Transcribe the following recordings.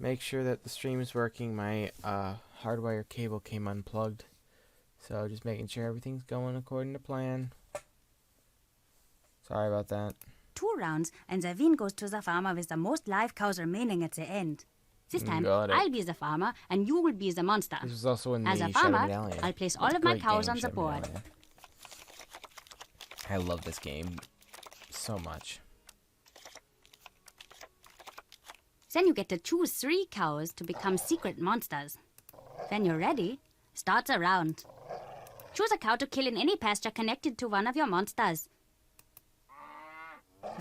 make sure that the stream is working. My hardwire cable came unplugged. So just making sure everything's going according to plan. Sorry about that. 2 rounds, and the win goes to the farmer with the most live cows remaining at the end. This time, I'll be the farmer, and you will be the monster. This was also in As the a farmer, Shadow Medallion. I'll place all of my cows on the board. I love this game so much. Then you get to choose 3 cows to become secret monsters. When you're ready, start the round. Choose a cow to kill in any pasture connected to one of your monsters.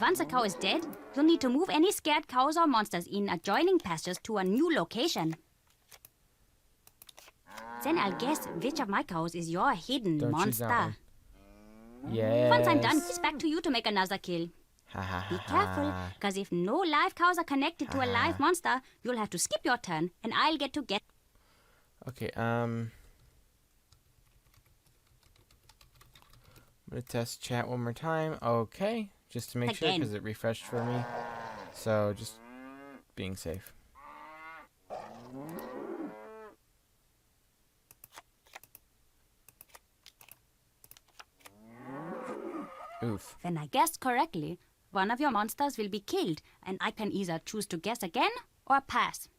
Once a cow is dead, you'll need to move any scared cows or monsters in adjoining pastures to a new location. Then I'll guess which of my cows is your hidden monster. Yes. Once I'm done, it's back to you to make another kill. Be careful, because if no live cows are connected to a live monster, you'll have to skip your turn, and I'll get to get... Okay, I'm gonna test chat one more time. Okay, just to make sure, because it refreshed for me. So, just being safe. Oof. When I guessed correctly, one of your monsters will be killed, and I can either choose to guess again or pass.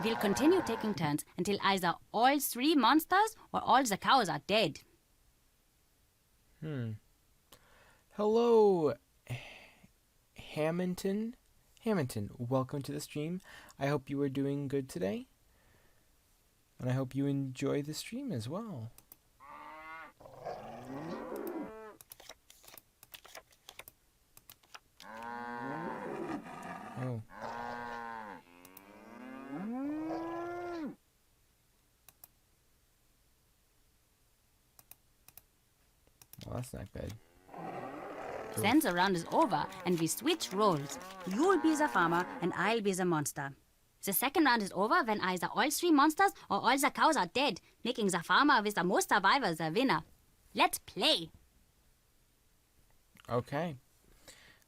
We'll continue taking turns until either all 3 monsters or all the cows are dead. Hello, Hamilton. Hamilton, welcome to the stream. I hope you are doing good today. And I hope you enjoy the stream as well. Oh. Well, that's not good. Then the round is over, and we switch roles. You'll be the farmer, and I'll be the monster. The second round is over when either all 3 monsters or all the cows are dead, making the farmer with the most survivors the winner. Let's play! Okay.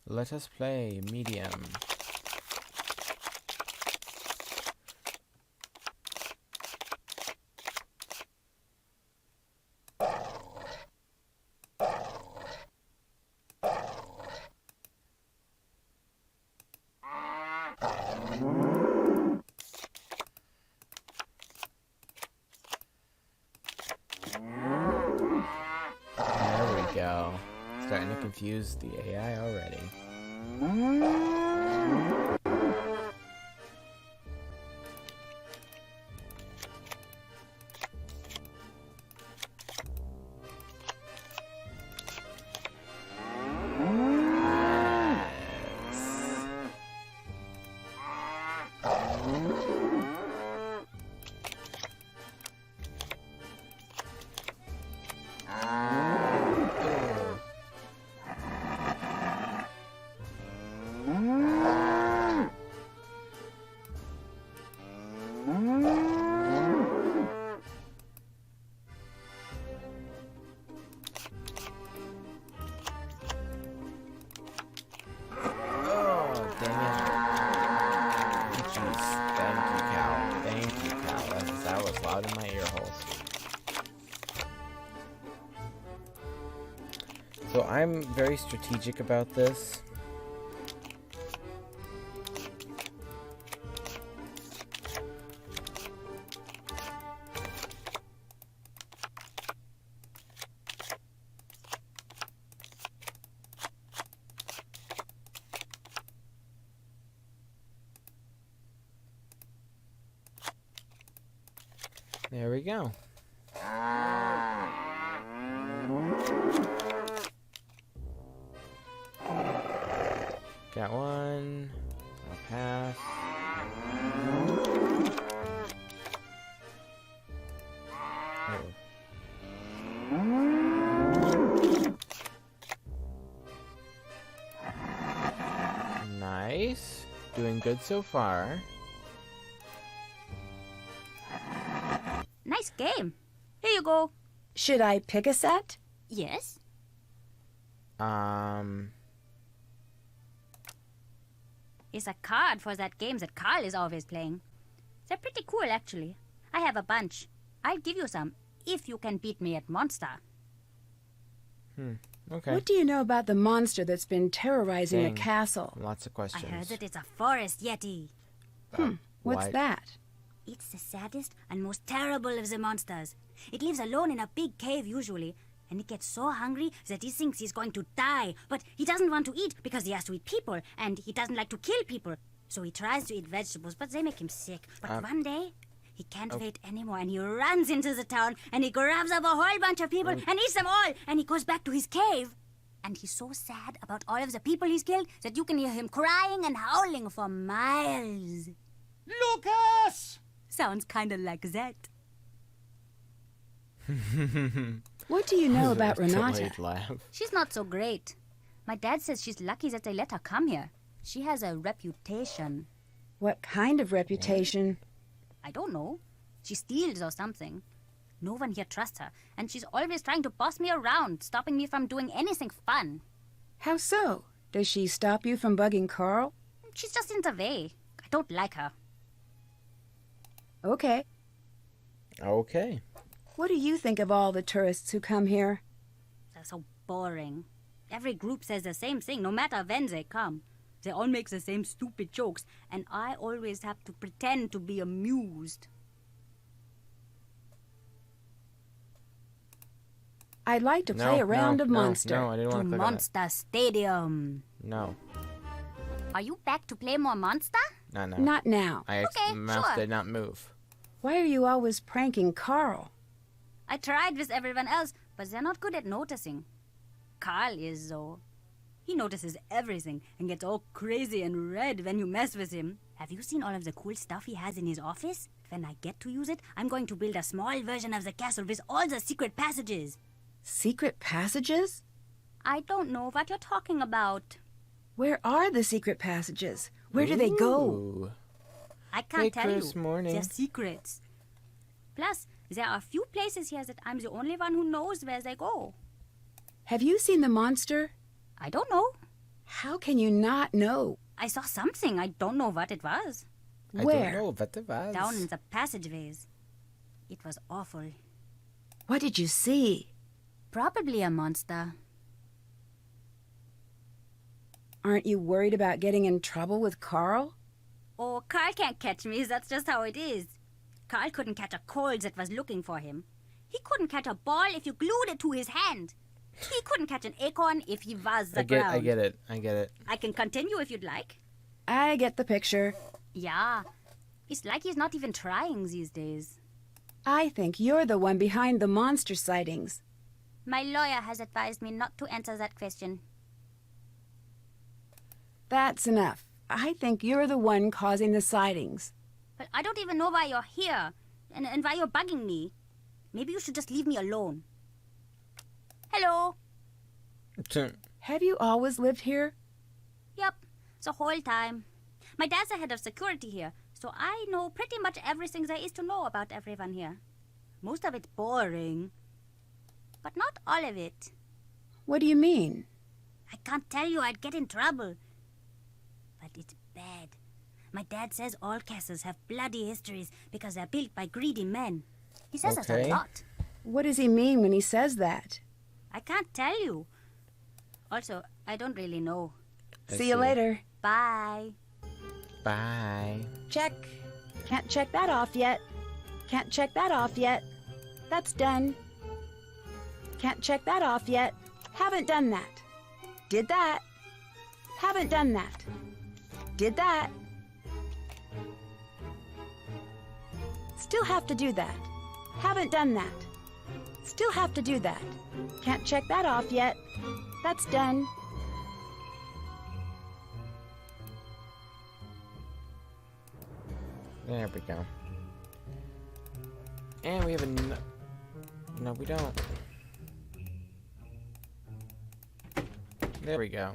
Let us play medium. Starting to confuse the AI already. In my ear holes. So I'm very strategic about this. There we go. Got one. I'll pass. Nice. Doing good so far. Nice game. Here you go. Should I pick a set? Yes. It's a card for that game that Carl is always playing. They're pretty cool, actually. I have a bunch. I'll give you some if you can beat me at Monster. Okay. What do you know about the monster that's been terrorizing Dang. the castle? Lots of questions. I heard that it's a forest yeti. What's Why- that? It's the saddest and most terrible of the monsters. It lives alone in a big cave usually, and it gets so hungry that he thinks he's going to die. But he doesn't want to eat because he has to eat people, and he doesn't like to kill people. So he tries to eat vegetables, but they make him sick. But one day, he can't wait anymore, and he runs into the town, and he grabs up a whole bunch of people and eats them all, and he goes back to his cave. And he's so sad about all of the people he's killed that you can hear him crying and howling for miles. Lukas! Sounds kind of like that. What do you know about Renata? Delayed laugh. She's not so great. My dad says she's lucky that they let her come here. She has a reputation. What kind of reputation? I don't know. She steals or something. No one here trusts her, and she's always trying to boss me around, stopping me from doing anything fun. How so? Does she stop you from bugging Carl? She's just in the way. I don't like her. Okay. Okay. What do you think of all the tourists who come here? They're so boring. Every group says the same thing, no matter when they come. They all make the same stupid jokes, and I always have to pretend to be amused. I'd like to play a round of Monster. No, I didn't To want to click on it. Monster Stadium. No. Are you back to play more Monster? No. Not now. Okay, mouse sure. did not move. Why are you always pranking Carl? I tried with everyone else, but they're not good at noticing. Carl is, though. He notices everything and gets all crazy and red when you mess with him. Have you seen all of the cool stuff he has in his office? When I get to use it, I'm going to build a small version of the castle with all the secret passages. Secret passages? I don't know what you're talking about. Where are the secret passages? Where do they go? Ooh. I can't Hey, tell Chris, you. morning. They're secrets. Plus, there are a few places here that I'm the only one who knows where they go. Have you seen the monster? I don't know. How can you not know? I saw something. I don't know what it was. I Where? don't know what it was. Down in the passageways. It was awful. What did you see? Probably a monster. Aren't you worried about getting in trouble with Carl? Oh, Carl can't catch me. That's just how it is. Carl couldn't catch a cold that was looking for him. He couldn't catch a ball if you glued it to his hand. He couldn't catch an acorn if he was the ground. I get it. I can continue if you'd like. I get the picture. Yeah. It's like he's not even trying these days. I think you're the one behind the monster sightings. My lawyer has advised me not to answer that question. That's enough. I think you're the one causing the sightings. But I don't even know why you're here and why you're bugging me. Maybe you should just leave me alone. Hello. Have you always lived here? Yep, the whole time. My dad's the head of security here, so I know pretty much everything there is to know about everyone here. Most of it's boring, but not all of it. What do you mean? I can't tell you, I'd get in trouble. But it's bad. My dad says all castles have bloody histories because they're built by greedy men. He says that Okay. a lot. What does he mean when he says that? I can't tell you. Also, I don't really know. See you later. Bye. Bye. Check. Can't check that off yet. Can't check that off yet. That's done. Can't check that off yet. Haven't done that. Did that. Haven't done that. Did that. Still have to do that. Haven't done that. Still have to do that. Can't check that off yet. That's done. There we go. And we have a... No, we don't. There we go.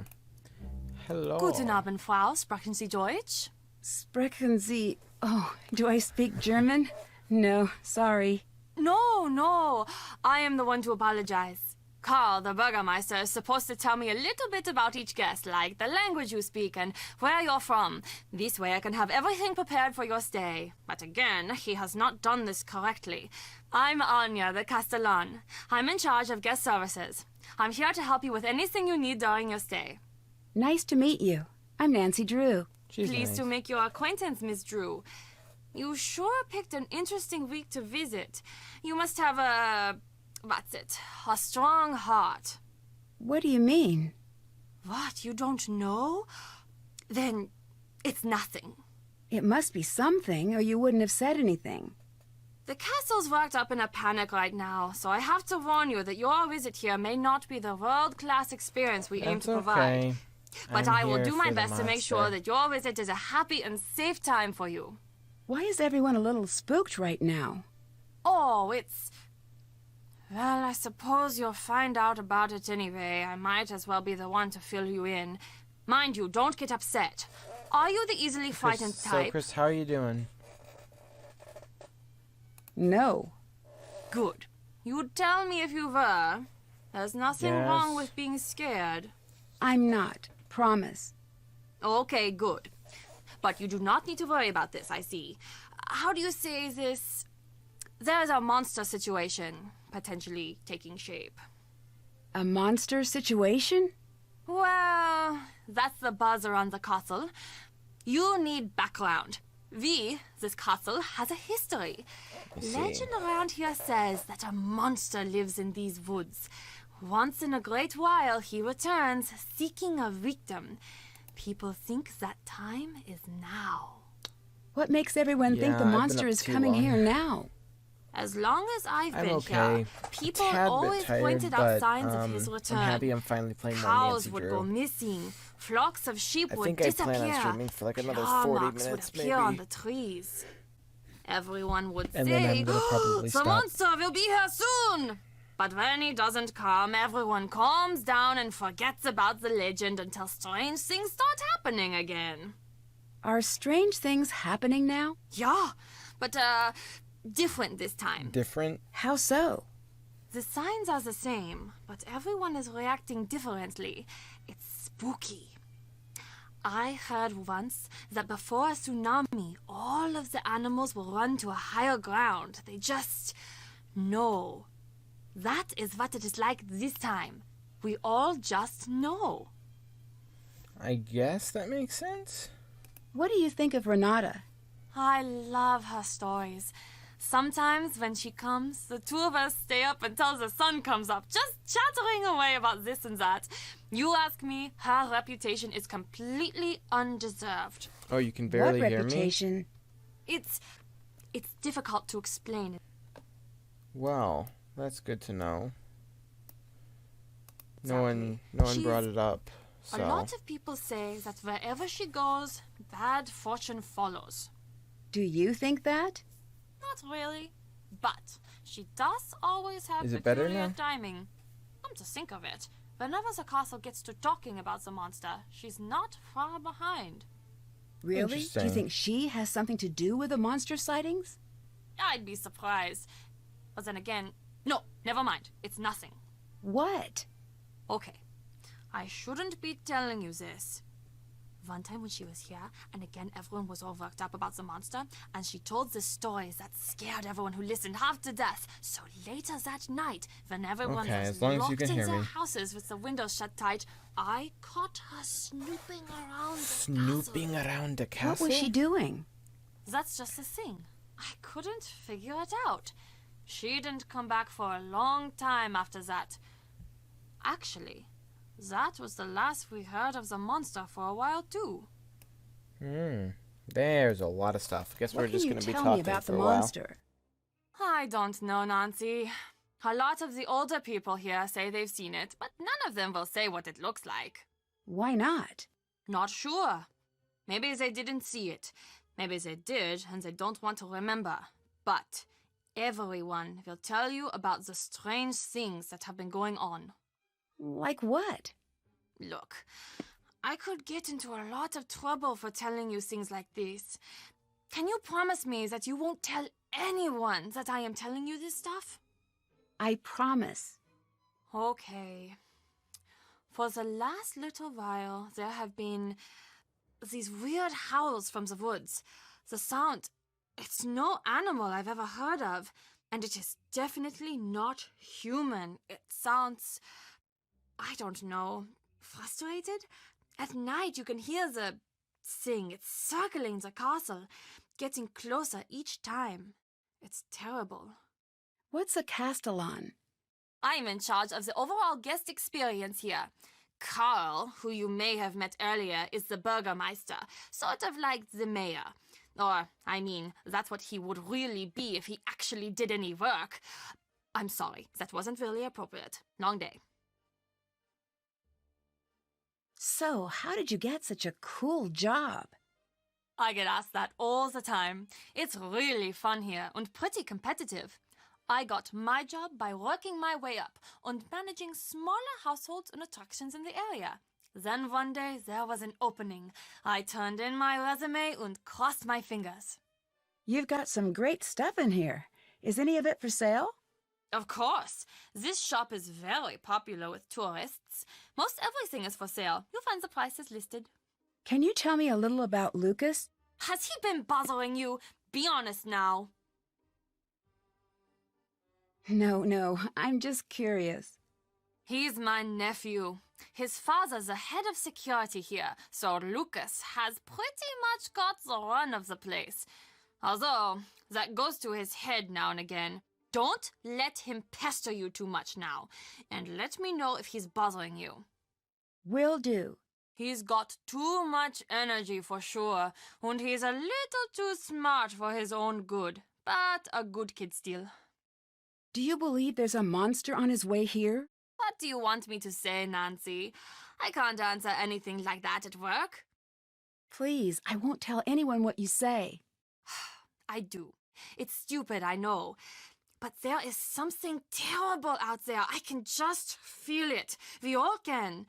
Hello. Guten Abend, Frau. Sprechen Sie Deutsch? Sprechen Sie... Oh, do I speak German? No, sorry. No. I am the one to apologize. Carl, the Burgermeister, is supposed to tell me a little bit about each guest, like the language you speak and where you're from. This way I can have everything prepared for your stay. But again, he has not done this correctly. I'm Anya, the Castellan. I'm in charge of guest services. I'm here to help you with anything you need during your stay. Nice to meet you. I'm Nancy Drew. She's Pleased nice. to make your acquaintance, Miss Drew. You sure picked an interesting week to visit. You must have a strong heart. What do you mean? What, you don't know? Then it's nothing. It must be something, or you wouldn't have said anything. The castle's worked up in a panic right now, so I have to warn you that your visit here may not be the world-class experience we aim That's to provide. okay. But I'm I will here do my for the best to make sure monster. that your visit is a happy and safe time for you. Why is everyone a little spooked right now? Oh, well, I suppose you'll find out about it anyway. I might as well be the one to fill you in. Mind you, don't get upset. Are you the easily frightened type? So, Chris, how are you doing? No. Good. You'd tell me if you were. There's nothing wrong Yes. with being scared. I'm not. Promise. Okay, good. But you do not need to worry about this, I see. How do you say this? There's a monster situation potentially taking shape. A monster situation? Well, that's the buzz around the castle. You need background. This castle has a history. I see. Legend around here says that a monster lives in these woods. Once in a great while, he returns seeking a victim. People think that time is now. What makes everyone think Yeah, the I've been monster up is too coming long. here now? As long as I've I'm been okay. here, people Tad bit always tired, pointed out but, signs of his I'm return. happy I'm finally playing more Cows Nancy would Drew. go missing. Flocks of sheep I would think I disappear. plan on streaming for like another Claw 40 marks minutes, would appear on maybe. the trees. Everyone would And then say, I'm gonna probably the stop. monster will be here soon. But when he doesn't come, everyone calms down and forgets about the legend until strange things start happening again. Are strange things happening now? Yeah, but different this time. Different? How so? The signs are the same, but everyone is reacting differently. It's spooky. I heard once that before a tsunami, all of the animals will run to a higher ground. They just know. That is what it is like this time. We all just know. I guess that makes sense. What do you think of Renata? I love her stories. Sometimes when she comes, the two of us stay up until the sun comes up, just chattering away about this and that. You ask me, her reputation is completely undeserved. Oh, you can barely what hear me? reputation? It's difficult to explain. Well, that's good to know. No Exactly. one brought it up. A So lot of people say that wherever she goes, bad fortune follows. Do you think that? Not really, but she does always have Is it better peculiar now? timing. Come to think of it, whenever the castle gets to talking about the monster, she's not far behind. Really? Do you Interesting. think she has something to do with the monster sightings? I'd be surprised. But then again, no, never mind. It's nothing. What? Okay, I shouldn't be telling you this. One time when she was here, and again everyone was all worked up about the monster, and she told the stories that scared everyone who listened half to death. So later that night, when everyone Okay, was as long as you locked can in hear their me. houses with the windows shut tight, I caught her snooping around the Snooping castle. around the What castle? was she doing? That's just the thing. I couldn't figure it out. She didn't come back for a long time after that. Actually, that was the last we heard of the monster for a while, too. There's a lot of stuff. Guess What we're can just you going to be tell talking me about for the a while. monster? I don't know, Nancy. A lot of the older people here say they've seen it, but none of them will say what it looks like. Why not? Not sure. Maybe they didn't see it. Maybe they did, and they don't want to remember. But everyone will tell you about the strange things that have been going on. Like what? Look, I could get into a lot of trouble for telling you things like this. Can you promise me that you won't tell anyone that I am telling you this stuff? I promise. Okay. For the last little while, there have been these weird howls from the woods. The sound, it's no animal I've ever heard of, and it is definitely not human. It sounds, I don't know, frustrated? At night, you can hear the thing. It's circling the castle, getting closer each time. It's terrible. What's a castellan? I'm in charge of the overall guest experience here. Carl, who you may have met earlier, is the Burgermeister, sort of like the mayor. Or, I mean, that's what he would really be if he actually did any work. I'm sorry, that wasn't really appropriate. Long day. So, how did you get such a cool job? I get asked that all the time. It's really fun here and pretty competitive. I got my job by working my way up and managing smaller households and attractions in the area. Then one day there was an opening. I turned in my resume and crossed my fingers. You've got some great stuff in here. Is any of it for sale? Of course. This shop is very popular with tourists. Most everything is for sale. You'll find the prices listed. Can you tell me a little about Lukas? Has he been bothering you? Be honest now. No, I'm just curious. He's my nephew. His father's the head of security here, so Lukas has pretty much got the run of the place. Although, that goes to his head now and again. Don't let him pester you too much now, and let me know if he's bothering you. Will do. He's got too much energy for sure, and he's a little too smart for his own good, but a good kid still. Do you believe there's a monster on his way here? What do you want me to say, Nancy? I can't answer anything like that at work. Please, I won't tell anyone what you say. I do. It's stupid, I know. But there is something terrible out there. I can just feel it. We all can.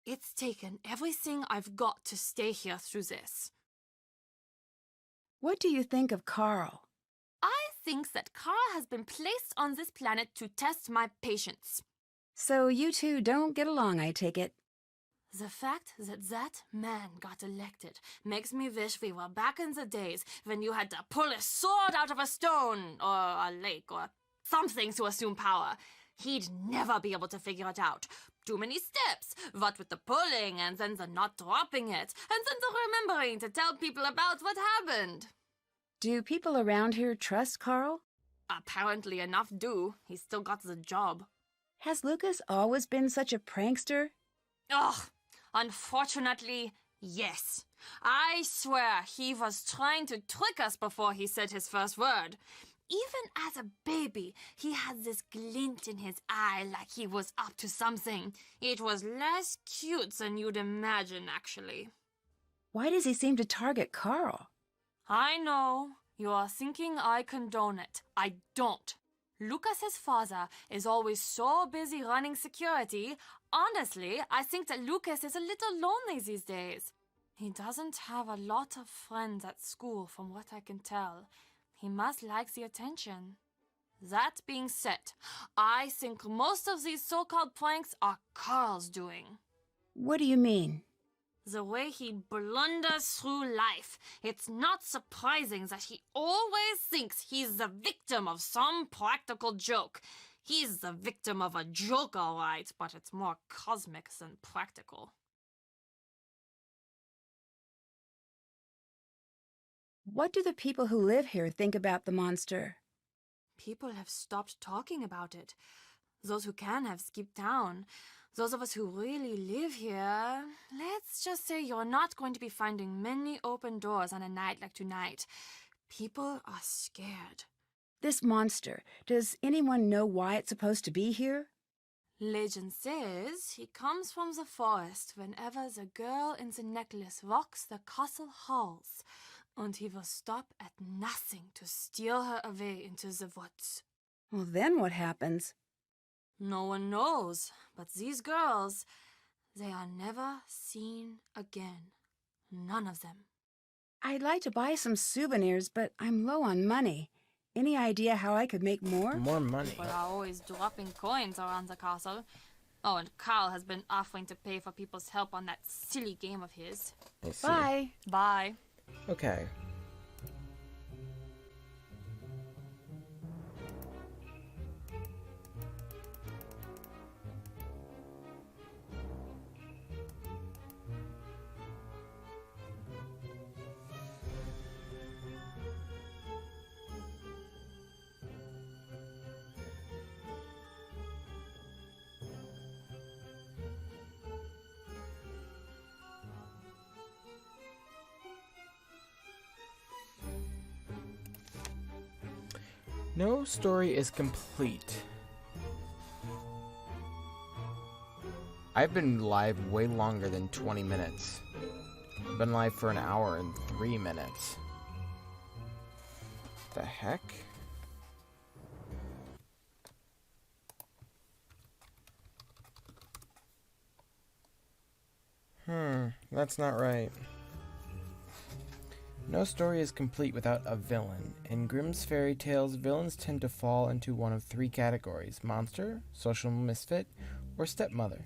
It's taken everything I've got to stay here through this. What do you think of Carl? I think that Carl has been placed on this planet to test my patience. So you two don't get along, I take it. The fact that that man got elected makes me wish we were back in the days when you had to pull a sword out of a stone or a lake or something to assume power. He'd never be able to figure it out. Too many steps, what with the pulling and then the not dropping it, and then the remembering to tell people about what happened. Do people around here trust Carl? Apparently enough do. He's still got the job. Has Lukas always been such a prankster? Ugh, unfortunately, yes. I swear he was trying to trick us before he said his first word. Even as a baby, he had this glint in his eye like he was up to something. It was less cute than you'd imagine, actually. Why does he seem to target Carl? I know. You are thinking I condone it. I don't. Lukas's father is always so busy running security. Honestly, I think that Lukas is a little lonely these days. He doesn't have a lot of friends at school, from what I can tell. He must like the attention. That being said, I think most of these so-called pranks are Carl's doing. What do you mean? The way he blunders through life, it's not surprising that he always thinks he's the victim of some practical joke. He's the victim of a joke, all right, but it's more cosmic than practical. What do the people who live here think about the monster? People have stopped talking about it. Those who can have skipped town. Those of us who really live here, let's just say you're not going to be finding many open doors on a night like tonight. People are scared. This monster, does anyone know why it's supposed to be here? Legend says he comes from the forest whenever the girl in the necklace walks the castle halls, and he will stop at nothing to steal her away into the woods. Well, then what happens? No one knows, but these girls, they are never seen again. None of them. I'd like to buy some souvenirs, but I'm low on money. Any idea how I could make more? More money. People are always dropping coins around the castle. Oh, and Carl has been offering to pay for people's help on that silly game of his. I see. Bye. Bye. Okay. No story is complete. I've been live way longer than 20 minutes. I've been live for an hour and 3 minutes. The heck? That's not right. No story is complete without a villain. In Grimm's fairy tales, villains tend to fall into one of three categories: monster, social misfit, or stepmother.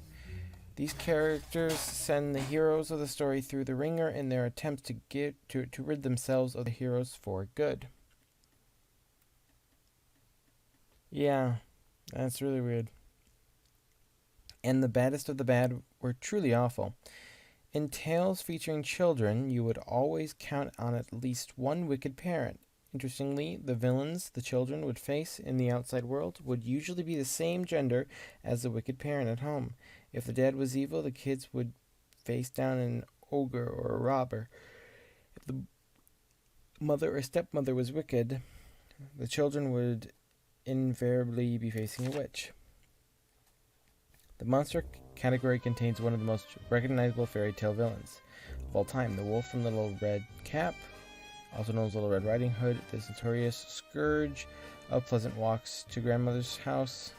These characters send the heroes of the story through the ringer in their attempts to rid themselves of the heroes for good. Yeah, that's really weird. And the baddest of the bad were truly awful. In tales featuring children, you would always count on at least one wicked parent. Interestingly, the villains the children would face in the outside world would usually be the same gender as the wicked parent at home. If the dad was evil, the kids would face down an ogre or a robber. If the mother or stepmother was wicked, the children would invariably be facing a witch. The monster category contains one of the most recognizable fairy tale villains of all time, the wolf from Little Red Cap, also known as Little Red Riding Hood, this notorious scourge of pleasant walks to grandmother's house,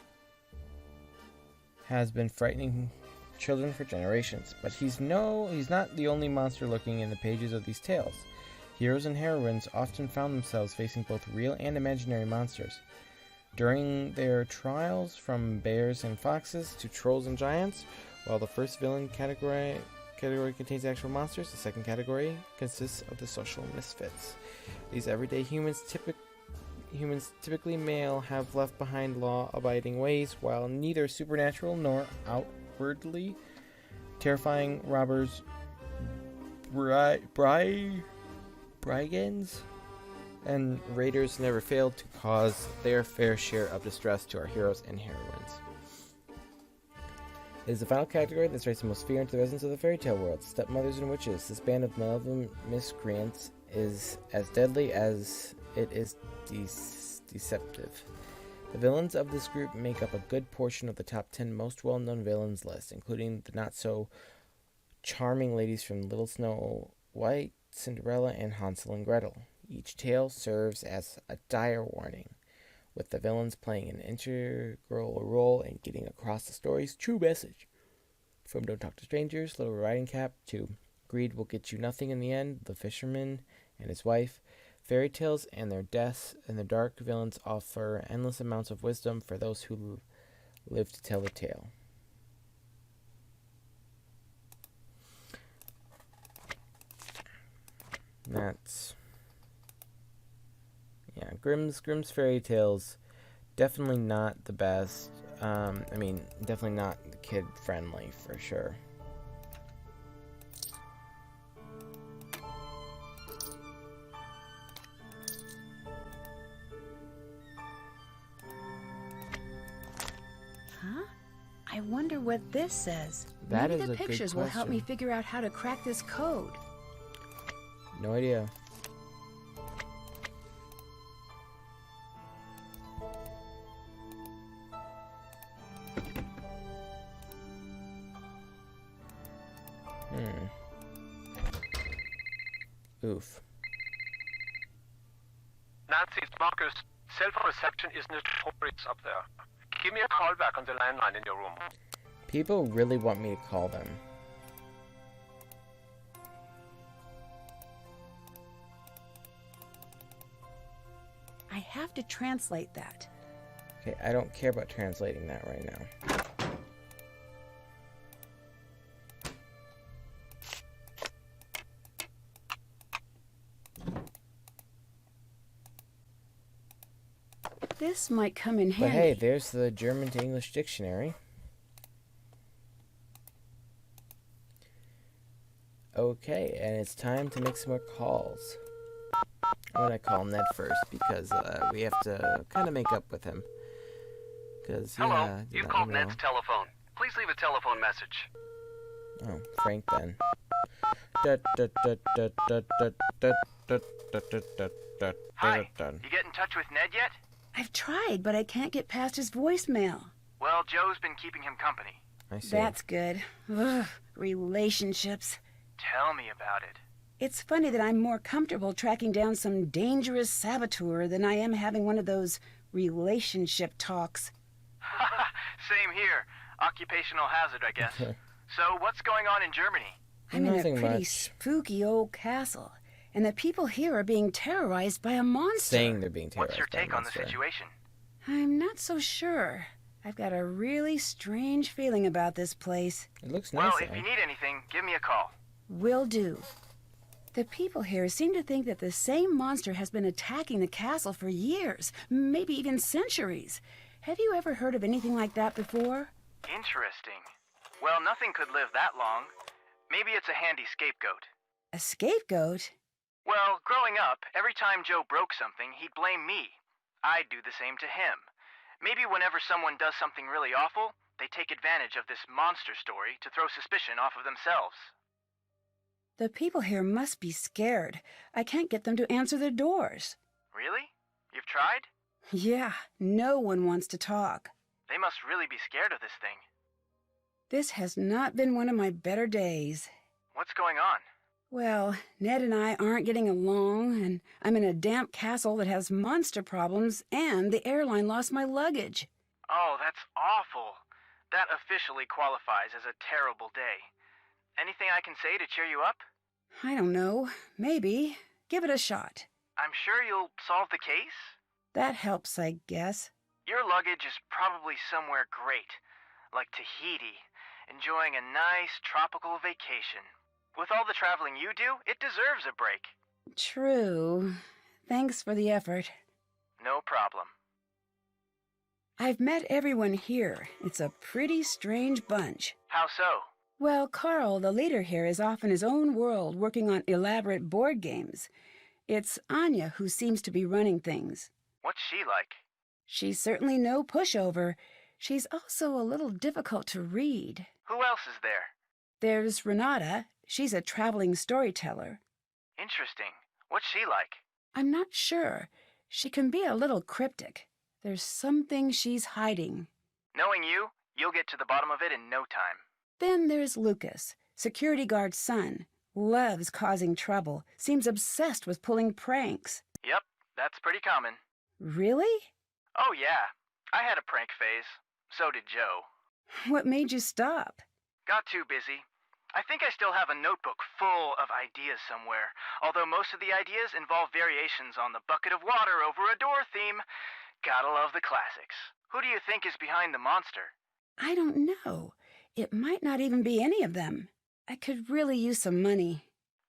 has been frightening children for generations. But he's not the only monster lurking in the pages of these tales. Heroes and heroines often found themselves facing both real and imaginary monsters. During their trials, from bears and foxes to trolls and giants, while the first villain category contains actual monsters, the second category consists of the social misfits. These everyday humans typically male have left behind law-abiding ways, while neither supernatural nor outwardly terrifying robbers, brigands, and raiders never failed to cause their fair share of distress to our heroes and heroines. It is the final category that strikes the most fear into the residents of the fairy tale world: stepmothers and witches. This band of malevolent miscreants is as deadly as it is deceptive. The villains of this group make up a good portion of the top 10 most well-known villains list, including the not-so-charming ladies from Little Snow White, Cinderella, and Hansel and Gretel. Each tale serves as a dire warning, with the villains playing an integral role in getting across the story's true message. From Don't Talk to Strangers, Little Riding Cap, to Greed Will Get You Nothing in the End, The Fisherman and His Wife, fairy tales and their deaths and their dark villains offer endless amounts of wisdom for those who live to tell the tale. Grimm's fairy tales, definitely not the best. Definitely not kid friendly for sure. Huh? I wonder what this says. That Maybe is the a good pictures will help me question. figure out how to crack this code. No idea. Oof. Nancy, it's Marcus. Cell phone reception is notorious up there. Give me a call back on the landline in your room. People really want me to call them. I have to translate that. Okay, I don't care about translating that right now. This might come in But handy. hey, there's the German to English dictionary. Okay, and it's time to make some more calls. I'm gonna call Ned first because we have to kind of make up with him. Because Hello, you've called Ned's telephone. Please leave a telephone message. Oh, Frank then. Hi, you get in touch with Ned yet? I've tried, but I can't get past his voicemail. Well, Joe's been keeping him company. I see. That's good. Ugh, relationships. Tell me about it. It's funny that I'm more comfortable tracking down some dangerous saboteur than I am having one of those relationship talks. Same here. Occupational hazard, I guess. So, what's going on in Germany? I'm in a Nothing pretty much. spooky old castle, and the people here are being terrorized by a monster. Saying they're being terrorized. What's your by a take on the monster. situation? I'm not so sure. I've got a really strange feeling about this place. It looks Well, nice. if you need anything, give me a call. Will do. The people here seem to think that the same monster has been attacking the castle for years, maybe even centuries. Have you ever heard of anything like that before? Interesting. Well, nothing could live that long. Maybe it's a handy scapegoat. A scapegoat? Well, growing up, every time Joe broke something, he'd blame me. I'd do the same to him. Maybe whenever someone does something really awful, they take advantage of this monster story to throw suspicion off of themselves. The people here must be scared. I can't get them to answer their doors. Really? You've tried? Yeah, no one wants to talk. They must really be scared of this thing. This has not been one of my better days. What's going on? Well, Ned and I aren't getting along, and I'm in a damp castle that has monster problems, and the airline lost my luggage. Oh, that's awful. That officially qualifies as a terrible day. Anything I can say to cheer you up? I don't know. Maybe. Give it a shot. I'm sure you'll solve the case. That helps, I guess. Your luggage is probably somewhere great, like Tahiti, enjoying a nice tropical vacation. With all the traveling you do, it deserves a break. True. Thanks for the effort. No problem. I've met everyone here. It's a pretty strange bunch. How so? Well, Carl, the leader here, is off in his own world working on elaborate board games. It's Anya who seems to be running things. What's she like? She's certainly no pushover. She's also a little difficult to read. Who else is there? There's Renata. She's a traveling storyteller. Interesting. What's she like? I'm not sure. She can be a little cryptic. There's something she's hiding. Knowing you, you'll get to the bottom of it in no time. Then there's Lukas, security guard's son. Loves causing trouble. Seems obsessed with pulling pranks. Yep, that's pretty common. Really? Oh yeah, I had a prank phase. So did Joe. What made you stop? Got too busy. I think I still have a notebook full of ideas somewhere, although most of the ideas involve variations on the bucket of water over a door theme. Gotta love the classics. Who do you think is behind the monster? I don't know. It might not even be any of them. I could really use some money.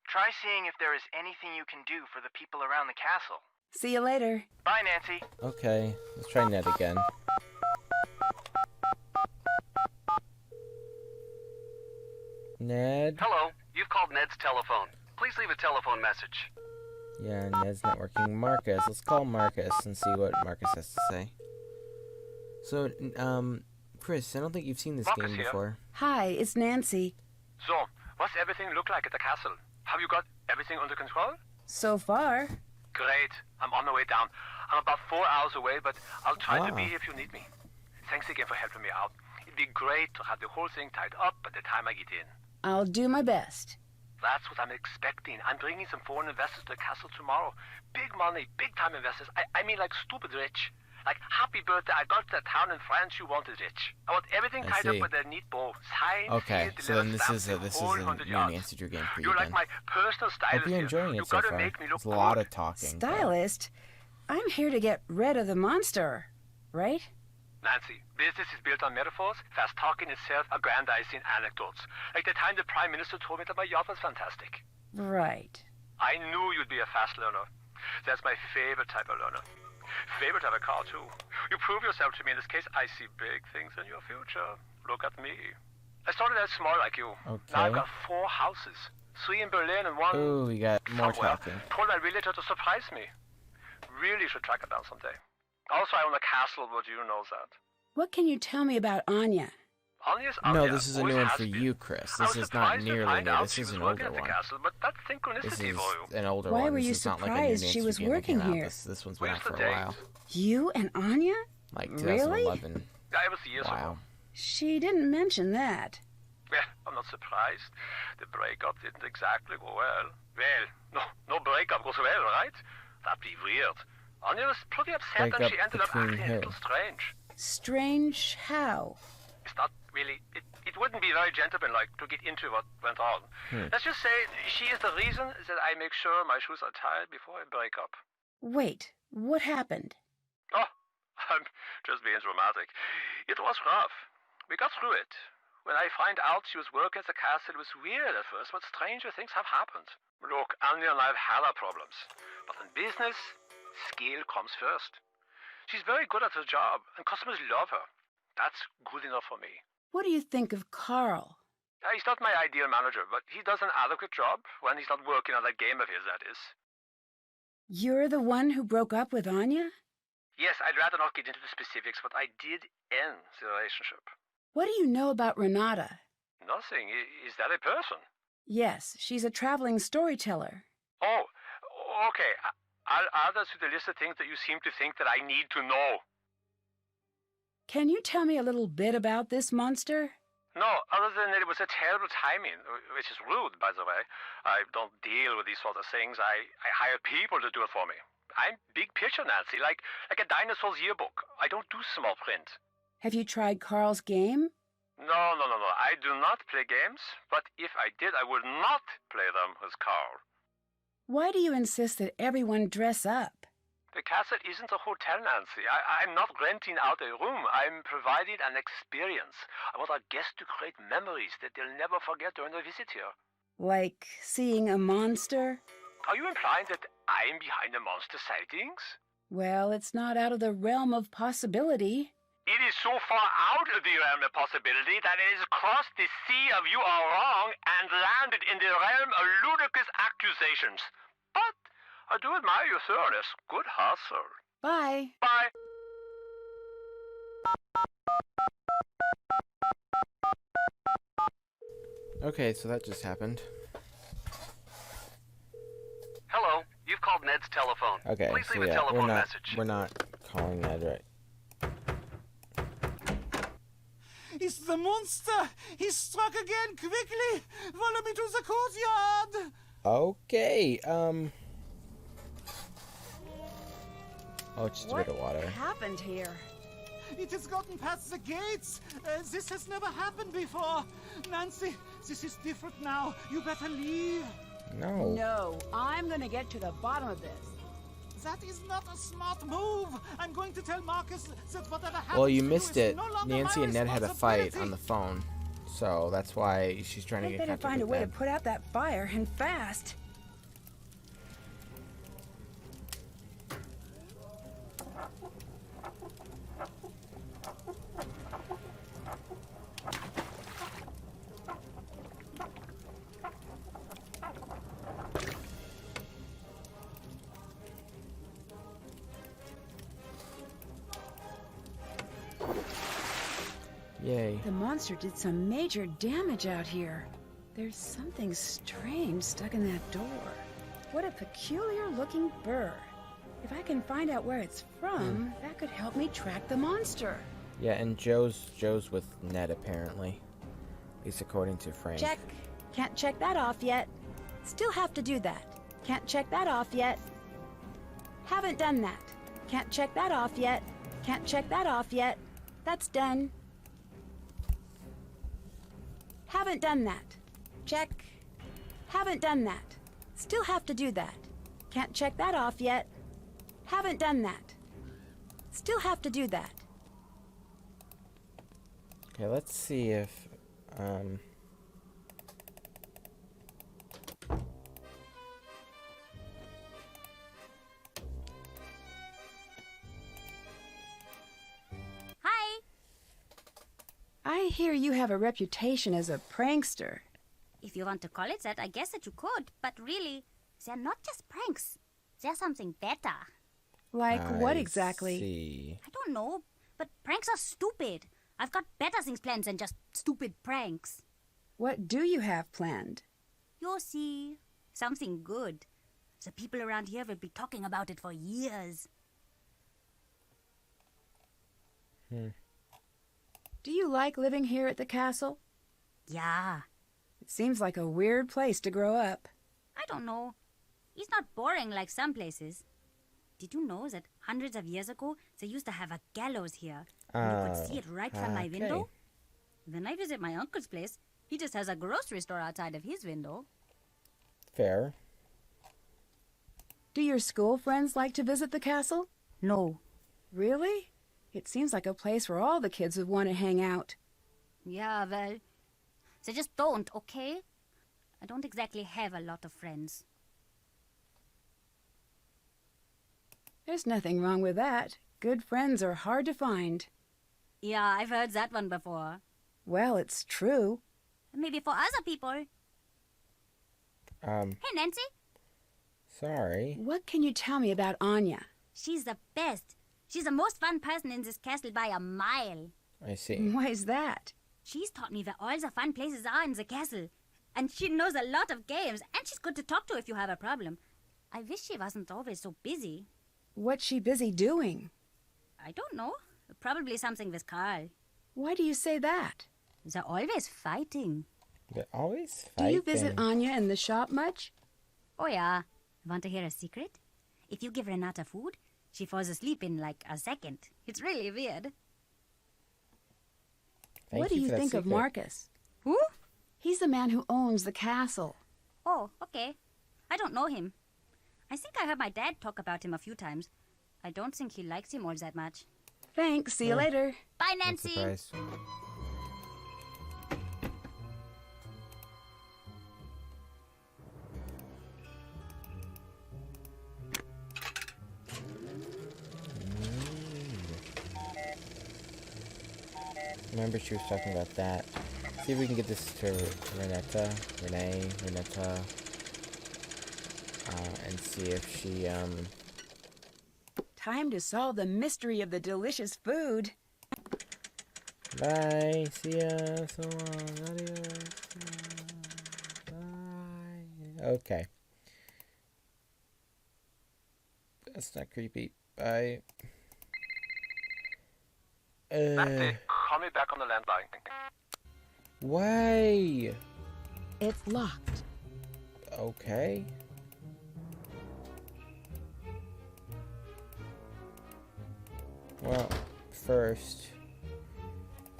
Try seeing if there is anything you can do for the people around the castle. See you later. Bye, Nancy. Okay, let's try Ned again. Ned? Hello, you've called Ned's telephone. Please leave a telephone message. Yeah, Ned's not working. Marcus. Let's call Marcus and see what Marcus has to say. So, Chris, I don't think you've seen this Marcus game here. before. Hi, it's Nancy. So, what's everything look like at the castle? Have you got everything under control? So far. Great. I'm on the way down. I'm about 4 hours away, but I'll try to be Ah. here if you need me. Thanks again for helping me out. It'd be great to have the whole thing tied up by the time I get in. I'll do my best. That's what I'm expecting. I'm bringing some foreign investors to the castle tomorrow. Big money, big time investors. I mean like stupid rich. Like, happy birthday, I got to that town in France you wanted rich. I want everything I tied see. up with a neat bow. Signed, Okay, sealed, so then delivered, this stamped, is the this whole is 100 an yards. answer your game for you You're like then. my personal stylist Hope you're here. enjoying You it so gotta far. make me look There's a lot good. of talking. but- Stylist? I'm here to get rid of the monster, right? Nancy, business is built on metaphors, fast talking itself, aggrandizing anecdotes. Like the time the Prime Minister told me that my yacht was fantastic. Right. I knew you'd be a fast learner. That's my favorite type of learner. Favorite type of car, too. You prove yourself to me in this case. I see big things in your future. Look at me. I started out small like you. Okay. Now I've got 4 houses. 3 in Berlin and 1 Ooh, we got more somewhere. talking. Told my realtor to surprise me. Really should track it down someday. Also, I own a castle, but you know that. What can you tell me about Anya? Anya's No, Anya. this is a Always new one has for been. you, Chris. I This was is not surprised to nearly find new. out This she is was an working older at the one. castle, but that's This synchronicity is for you. an older Why one. were This you is not like a new surprised she Nancy was game that came working out. here? This one's been Where's out for the a while. date? You and Anya? Like Really? 2011. Yeah, it was years Wow. ago. She didn't mention that. Yeah, I'm not surprised. The breakup didn't exactly go well. Well, no breakup goes well, right? That'd be weird. Anya was pretty upset and Breakup she ended up between acting a who? little strange. Strange how? It's not really... It wouldn't be very gentlemanlike to get into what went on. Let's just say she is the reason that I make sure my shoes are tied before I break up. Wait, what happened? Oh, I'm just being dramatic. It was rough. We got through it. When I find out she was working at the castle, it was weird at first, but stranger things have happened. Look, Anya and I have had our problems. But in business, skill comes first. She's very good at her job, and customers love her. That's good enough for me. What do you think of Carl? He's not my ideal manager, but he does an adequate job when he's not working on that game of his, that is. You're the one who broke up with Anya? Yes, I'd rather not get into the specifics, but I did end the relationship. What do you know about Renata? Nothing. Is that a person? Yes, she's a traveling storyteller. Oh, okay. I'll add that to the list of things that you seem to think that I need to know. Can you tell me a little bit about this monster? No, other than that it was a terrible timing, which is rude, by the way. I don't deal with these sort of things. I hire people to do it for me. I'm big picture, Nancy, like a dinosaur's yearbook. I don't do small print. Have you tried Carl's game? No. I do not play games, but if I did, I would not play them with Carl. Why do you insist that everyone dress up? The castle isn't a hotel, Nancy. I'm not renting out a room. I'm providing an experience. I want our guests to create memories that they'll never forget during their visit here. Like seeing a monster? Are you implying that I'm behind the monster sightings? Well, it's not out of the realm of possibility. It is so far out of the realm of possibility that it has crossed the sea of you are wrong and landed in the realm of ludicrous accusations. But I do admire your thoroughness. Good hustle. Bye. Bye. Okay, so that just happened. Hello, you've called Ned's telephone. Okay, Please so leave a yeah, telephone message. we're not calling Ned, right? It's the monster! He struck again! Quickly! Follow me to the courtyard! Okay, Oh, just a What bit of water. happened here? It has gotten past the gates! This has never happened before! Nancy, this is different now. You better leave. No. No, I'm gonna get to the bottom of this. That is not a smart move. I'm going to tell Marcus that whatever happens Well, you to missed is it. no longer Nancy my and Ned had a fight responsibility. on the phone. So that's why she's trying to I get better contact find a with way to Ned. put out that fire, and fast. Yay. The monster did some major damage out here. There's something strange stuck in that door. What a peculiar looking burr. If I can find out where it's from, that could help me track the monster. Yeah, and Joe's with Ned apparently. At least according to Frank. Check. Can't check that off yet. Still have to do that. Can't check that off yet. Haven't done that. Can't check that off yet. Can't check that off yet. That's done. Haven't done that. Check. Haven't done that. Still have to do that. Can't check that off yet. Haven't done that. Still have to do that. Okay, let's see if, Hi. I hear you have a reputation as a prankster. If you want to call it that, I guess that you could. But really, they're not just pranks. They're something better. Like what I exactly? see. I don't know, but pranks are stupid. I've got better things planned than just stupid pranks. What do you have planned? You'll see. Something good. The people around here will be talking about it for years. Do you like living here at the castle? Yeah. It seems like a weird place to grow up. I don't know. It's not boring like some places. Did you know that hundreds of years ago, they used to have a gallows here? And you could see it right from my window? When I visit my uncle's place, he just has a grocery store outside of his window. Fair. Do your school friends like to visit the castle? No. Really? It seems like a place where all the kids would want to hang out. Yeah, well, they just don't, okay? I don't exactly have a lot of friends. There's nothing wrong with that. Good friends are hard to find. Yeah, I've heard that one before. Well, it's true. Maybe for other people. Hey, Nancy. Sorry. What can you tell me about Anya? She's the best. She's the most fun person in this castle by a mile. I see. Why is that? She's taught me where all the fun places are in the castle. And she knows a lot of games, and she's good to talk to if you have a problem. I wish she wasn't always so busy. What's she busy doing? I don't know. Probably something with Carl. Why do you say that? They're always fighting. They're always Do fighting. you visit Anya in the shop much? Oh, yeah. Want to hear a secret? If you give Renata food, she falls asleep in like a second. It's really weird. What do you think of Marcus? Who? He's the man who owns the castle. Oh, okay. I don't know him. I think I heard my dad talk about him a few times. I don't think he likes him all that much. Thanks. See you later. Bye, Not Nancy. surprised. Remember she was talking about that. See if we can get this to Renata, and see if she, Time to solve the mystery of the delicious food. bye, see ya, so long, adios, bye. Okay. That's not creepy, bye. Nancy, call me back on the landline. Why? It's locked. Okay. Well, first,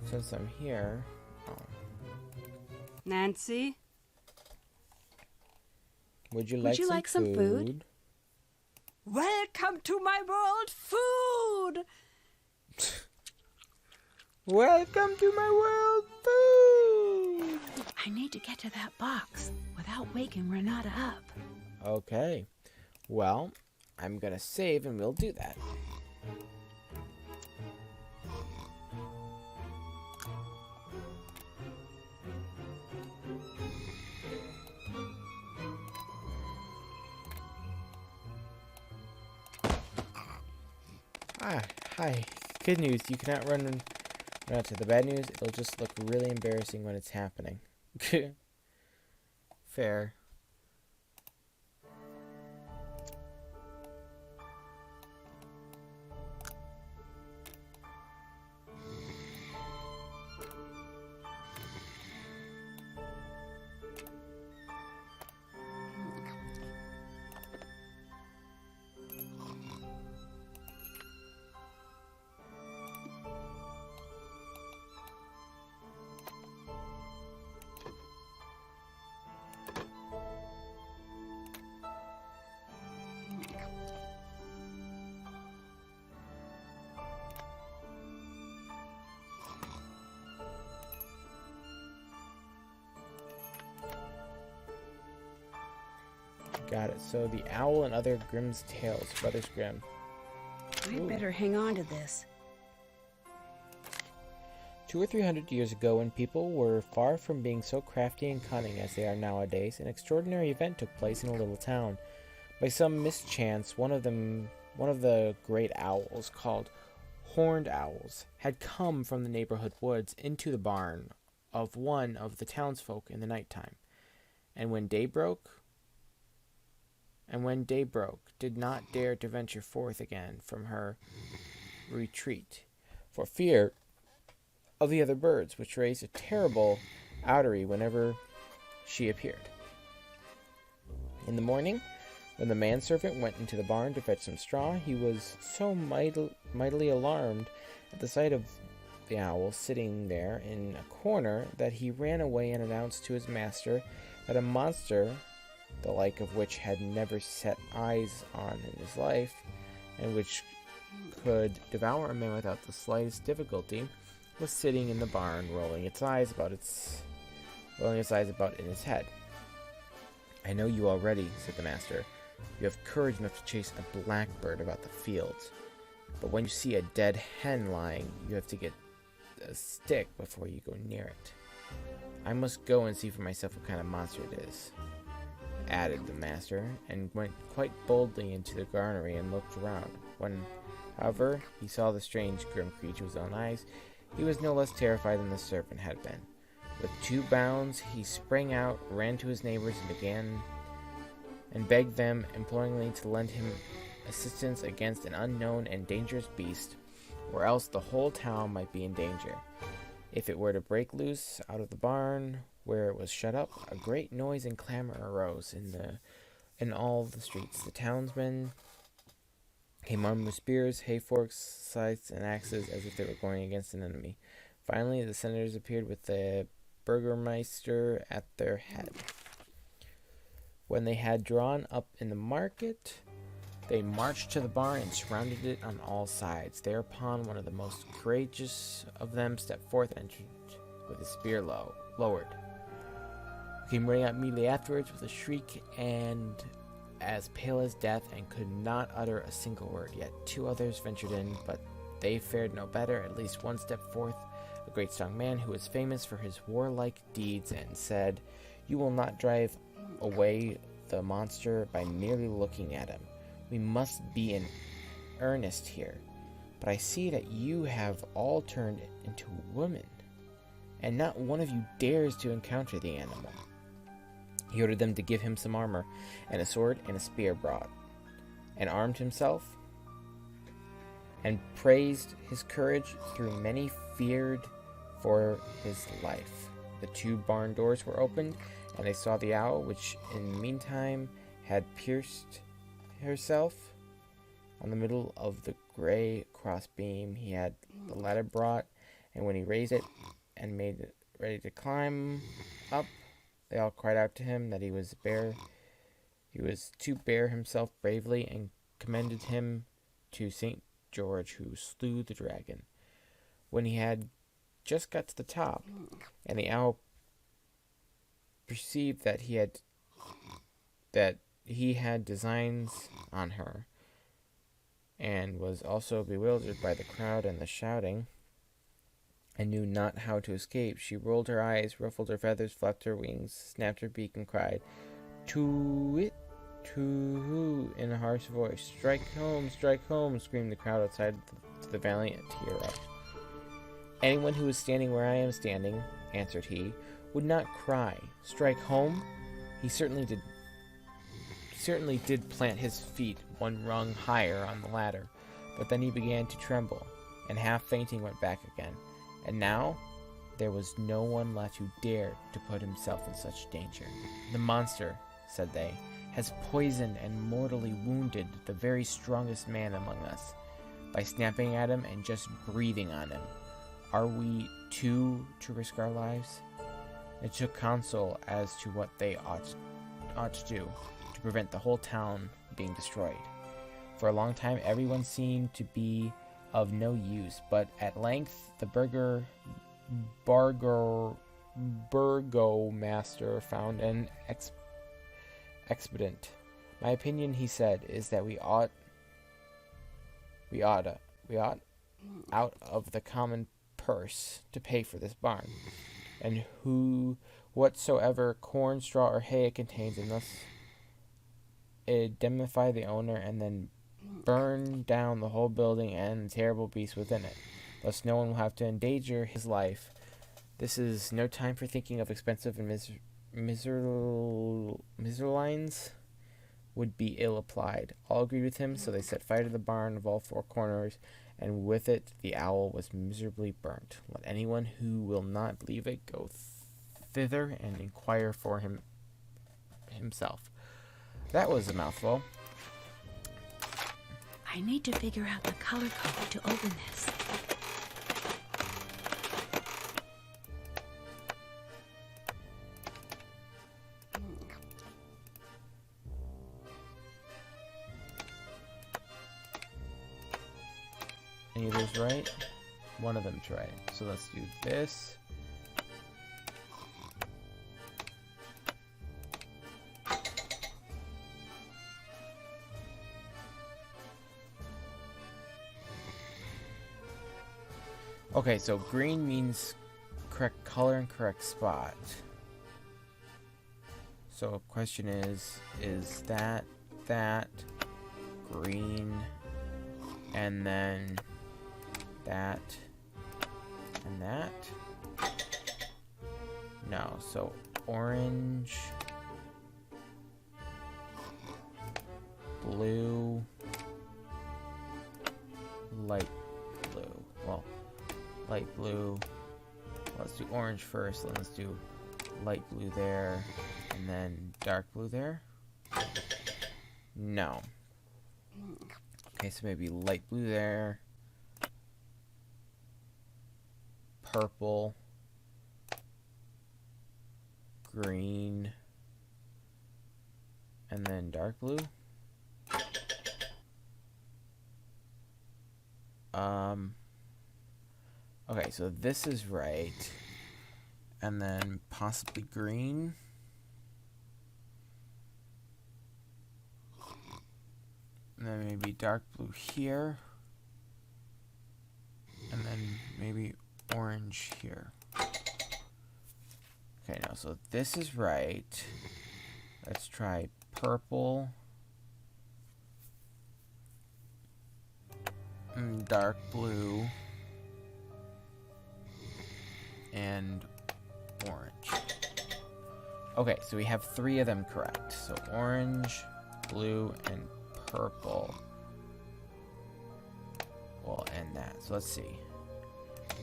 since I'm here, Nancy? would you Would you like some food? Welcome to my world, food! Welcome to my world, food! I need to get to that box without waking Renata up. Okay. Well, I'm gonna save and we'll do that. Hi. Good news, you cannot run out to the bad news. It'll just look really embarrassing when it's happening. Fair. Got it. So the Owl and Other Grimm's Tales, Brothers Grimm. I Ooh. better hang on to this. 200 or 300 years ago, when people were far from being so crafty and cunning as they are nowadays, an extraordinary event took place in a little town. By some mischance, one of the great owls, called horned owls, had come from the neighborhood woods into the barn of one of the townsfolk in the night time. And when day broke, did not dare to venture forth again from her retreat, for fear of the other birds, which raised a terrible oudery whenever she appeared. In the morning, when the manservant went into the barn to fetch some straw, he was so mightily alarmed at the sight of the owl sitting there in a corner that he ran away and announced to his master that a monster, the like of which had never set eyes on in his life, and which could devour a man without the slightest difficulty, was sitting in the barn, rolling its eyes about in his head. "I know you already," said the master. "You have courage enough to chase a blackbird about the fields. But when you see a dead hen lying, you have to get a stick before you go near it. I must go and see for myself what kind of monster it is," added the master, and went quite boldly into the granary and looked around. When, however, he saw the strange, grim creature with his own eyes, he was no less terrified than the servant had been. With 2 bounds, he sprang out, ran to his neighbors, and begged them imploringly to lend him assistance against an unknown and dangerous beast, or else the whole town might be in danger. If it were to break loose out of the barn where it was shut up, a great noise and clamor arose in all the streets. The townsmen came armed with spears, hay-forks, scythes, and axes, as if they were going against an enemy. Finally, the senators appeared with the burgomaster at their head. When they had drawn up in the market, they marched to the barn and surrounded it on all sides. Thereupon one of the most courageous of them stepped forth and entered with his spear lowered. He came running out immediately afterwards with a shriek and as pale as death, and could not utter a single word. Yet 2 others ventured in, but they fared no better. At least one stepped forth, a great strong man who was famous for his warlike deeds, and said, "You will not drive away the monster by merely looking at him. We must be in earnest here. But I see that you have all turned into women, and not one of you dares to encounter the animal." He ordered them to give him some armor, and a sword and a spear brought, and armed himself, and praised his courage through many feared for his life. The 2 barn doors were opened, and they saw the owl, which in the meantime had pierced herself on the middle of the gray crossbeam. He had the ladder brought, and when he raised it and made it ready to climb up, they all cried out to him that he was to bear himself bravely, and commended him to St. George, who slew the dragon. When he had just got to the top, and the owl perceived that he had designs on her, and was also bewildered by the crowd and the shouting, and knew not how to escape, she rolled her eyes, ruffled her feathers, flapped her wings, snapped her beak, and cried, "To-it, to-hoo," in a harsh voice. Strike home, screamed the crowd outside the valiant hero. "Anyone who is standing where I am standing," answered he, "would not cry, 'Strike home'?" He certainly did plant his feet 1 rung higher on the ladder, but then he began to tremble, and half fainting went back again. And now there was no one left who dared to put himself in such danger. "The monster," said they, "has poisoned and mortally wounded the very strongest man among us, by snapping at him and just breathing on him. Are we, too, to risk our lives?" They took counsel as to what they ought to do, to prevent the whole town being destroyed. For a long time everyone seemed to be of no use, but at length the burgomaster found an expedient. My opinion, he said, is that we ought out of the common purse to pay for this barn, and whatsoever corn, straw, or hay it contains, and thus indemnify the owner, and then burn down the whole building and the terrible beast within it. Thus no one will have to endanger his life. This is no time for thinking of expensive and miserlines would be ill applied. All agreed with him, so they set fire to the barn of all four corners, and with it the owl was miserably burnt. Let anyone who will not believe it go thither and inquire for himself. That was a mouthful. I need to figure out the color code to open this. Any of those right? One of them's right. So let's do this. Okay, so green means correct color and correct spot. So question is that green and then that and that? No, so orange, blue, light blue. Well, light blue. Let's do orange first, then let's do light blue there, and then dark blue there. No. Okay, so maybe light blue there, purple, green, and then dark blue. Okay, so this is right, and then possibly green. And then maybe dark blue here. And then maybe orange here. Okay, now, so this is right. Let's try purple. And dark blue. And orange. Okay, so we have 3 of them correct. So orange, blue, and purple. Well, and that. So let's see.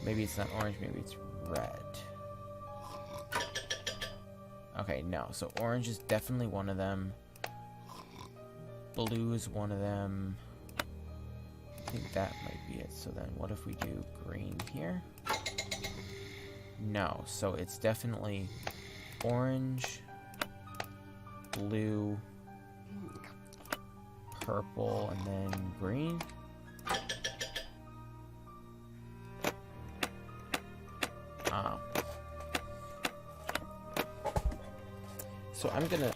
Maybe it's not orange, maybe it's red. Okay, no. So orange is definitely one of them. Blue is one of them. I think that might be it. So then what if we do green here? No. So it's definitely orange, blue, purple, and then green. So I'm gonna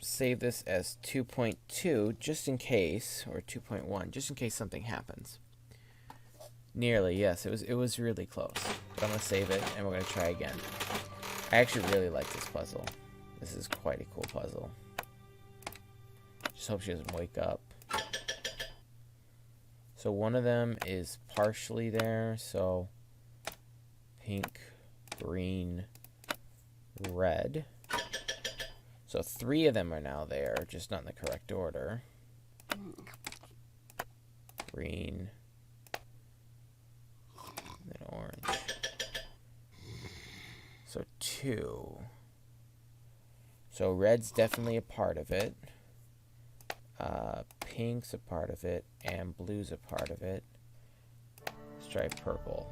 save this as 2.2 just in case, or 2.1 just in case something happens. Nearly, yes, it was really close. But I'm gonna save it and we're gonna try again. I actually really like this puzzle. This is quite a cool puzzle. Just hope she doesn't wake up. So one of them is partially there, so pink, green, red. So 3 of them are now there, just not in the correct order. Green, then orange. So 2. So red's definitely a part of it. Pink's a part of it, and blue's a part of it. Let's try purple.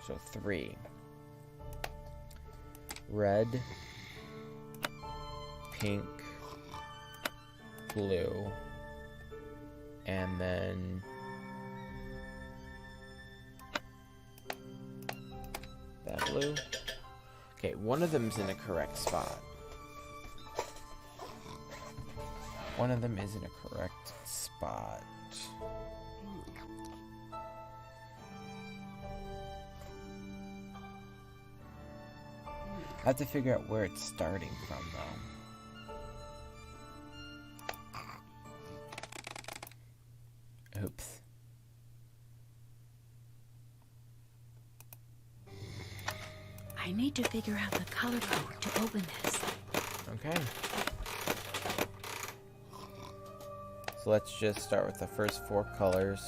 So 3. Red, pink, blue, and then that blue. Okay, one of them's in a correct spot. One of them isn't a correct spot. I have to figure out where it's starting from, though. Oops. I need to figure out the color code to open this. Okay. So let's just start with the first 4 colors.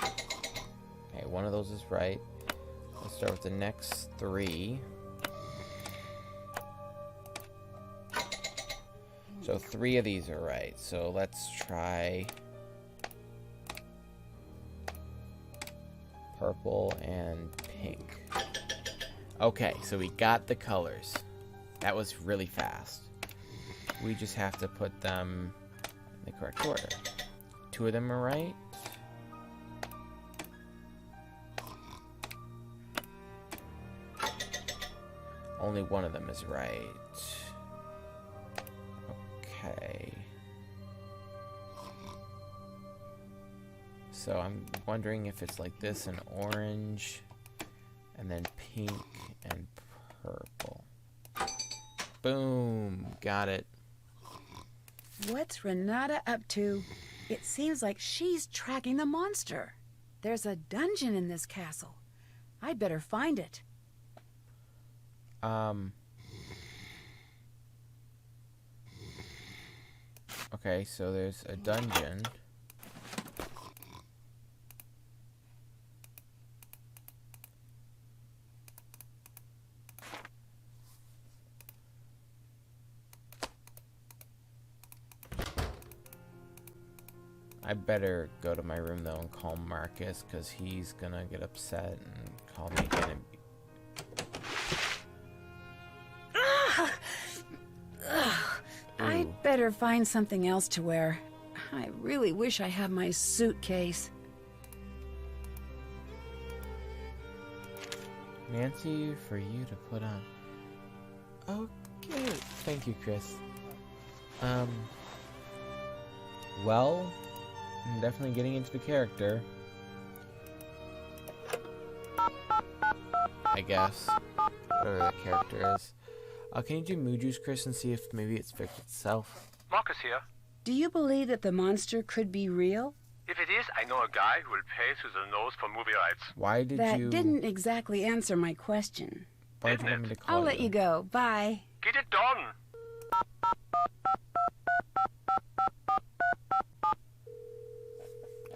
Okay, one of those is right. Let's start with the next 3. So 3 of these are right. So let's try purple and pink. Okay, so we got the colors. That was really fast. We just have to put them in the correct order. 2 of them are right. Only one of them is right. Okay. So I'm wondering if it's like this and orange, and then pink and purple. Boom! Got it. What's Renata up to? It seems like she's tracking the monster. There's a dungeon in this castle. I'd better find it. Okay, so there's a dungeon. I better go to my room though and call Marcus, because he's gonna get upset and call me again and I'd better find something else to wear. I really wish I had my suitcase. Nancy, for you to put on. Okay, thank you, Chris. Well, I'm definitely getting into the character. I guess. Whatever that character is. Can you do mood juice, Chris, and see if maybe it's fixed itself? Marcus here. Do you believe that the monster could be real? If it is, I know a guy who will pay through the nose for movie rights. Why did That you... didn't exactly answer my question. Why did you want me to call I'll let you go. Bye. Get it done!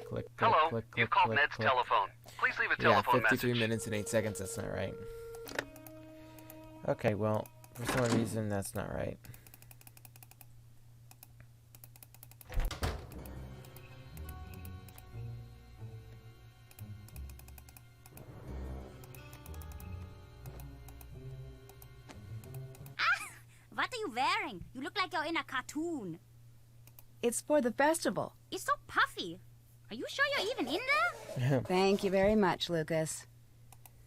Click, click, Hello, click, you've click, called click, Ned's click. telephone. Please leave a Yeah, telephone 53 message. minutes and 8 seconds, that's not right. Okay, well, for some reason, that's not right. What are you wearing? You look like you're in a cartoon. It's for the festival. It's so puffy. Are you sure you're even in there? Thank you very much, Lucas.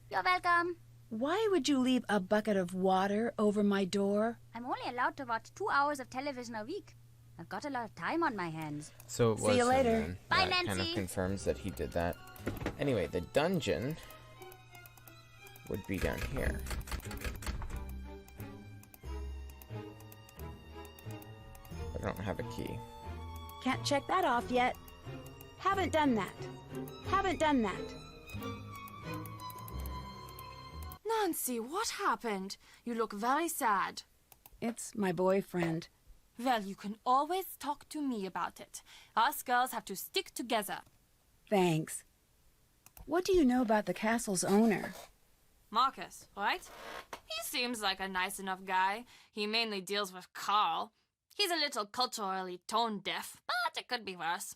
You're welcome. Why would you leave a bucket of water over my door? I'm only allowed to watch 2 hours of television a week. I've got a lot of time on my hands. So it was See you him later. then. Bye, That kind of Nancy. confirms that he did that. Anyway, the dungeon would be down here. I don't have a key. Can't check that off yet. Haven't done that. Haven't done that. Nancy, what happened? You look very sad. It's my boyfriend. Well, you can always talk to me about it. Us girls have to stick together. Thanks. What do you know about the castle's owner? Marcus, right? He seems like a nice enough guy. He mainly deals with Carl. He's a little culturally tone deaf, but it could be worse.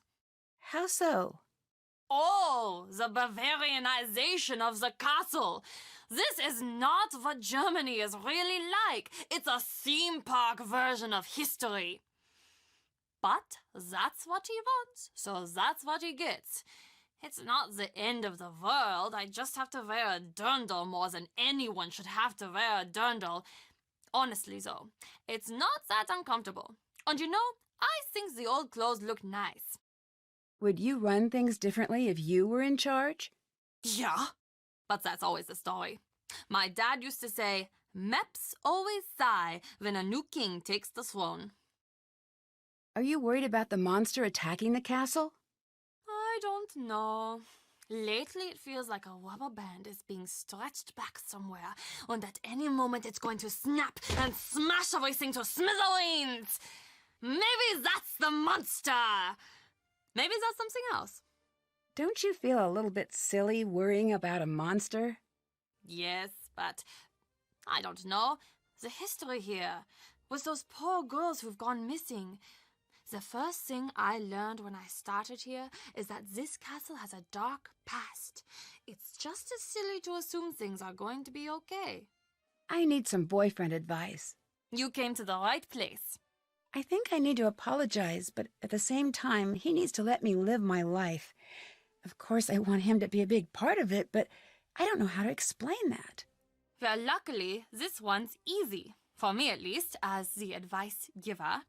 How so? Oh, the Bavarianization of the castle. This is not what Germany is really like. It's a theme park version of history. But that's what he wants, so that's what he gets. It's not the end of the world. I just have to wear a dirndl more than anyone should have to wear a dirndl. Honestly, though, it's not that uncomfortable. And you know, I think the old clothes look nice. Would you run things differently if you were in charge? Yeah, but that's always the story. My dad used to say, "Maps always sigh when a new king takes the throne." Are you worried about the monster attacking the castle? I don't know. Lately, it feels like a rubber band is being stretched back somewhere, and at any moment it's going to snap and smash everything to smithereens. Maybe that's the monster. Maybe that's something else. Don't you feel a little bit silly worrying about a monster? Yes, but I don't know. The history here, with those poor girls who've gone missing. The first thing I learned when I started here is that this castle has a dark past. It's just as silly to assume things are going to be okay. I need some boyfriend advice. You came to the right place. I think I need to apologize, but at the same time, he needs to let me live my life. Of course, I want him to be a big part of it, but I don't know how to explain that. Well, luckily, this one's easy. For me, at least, as the advice giver.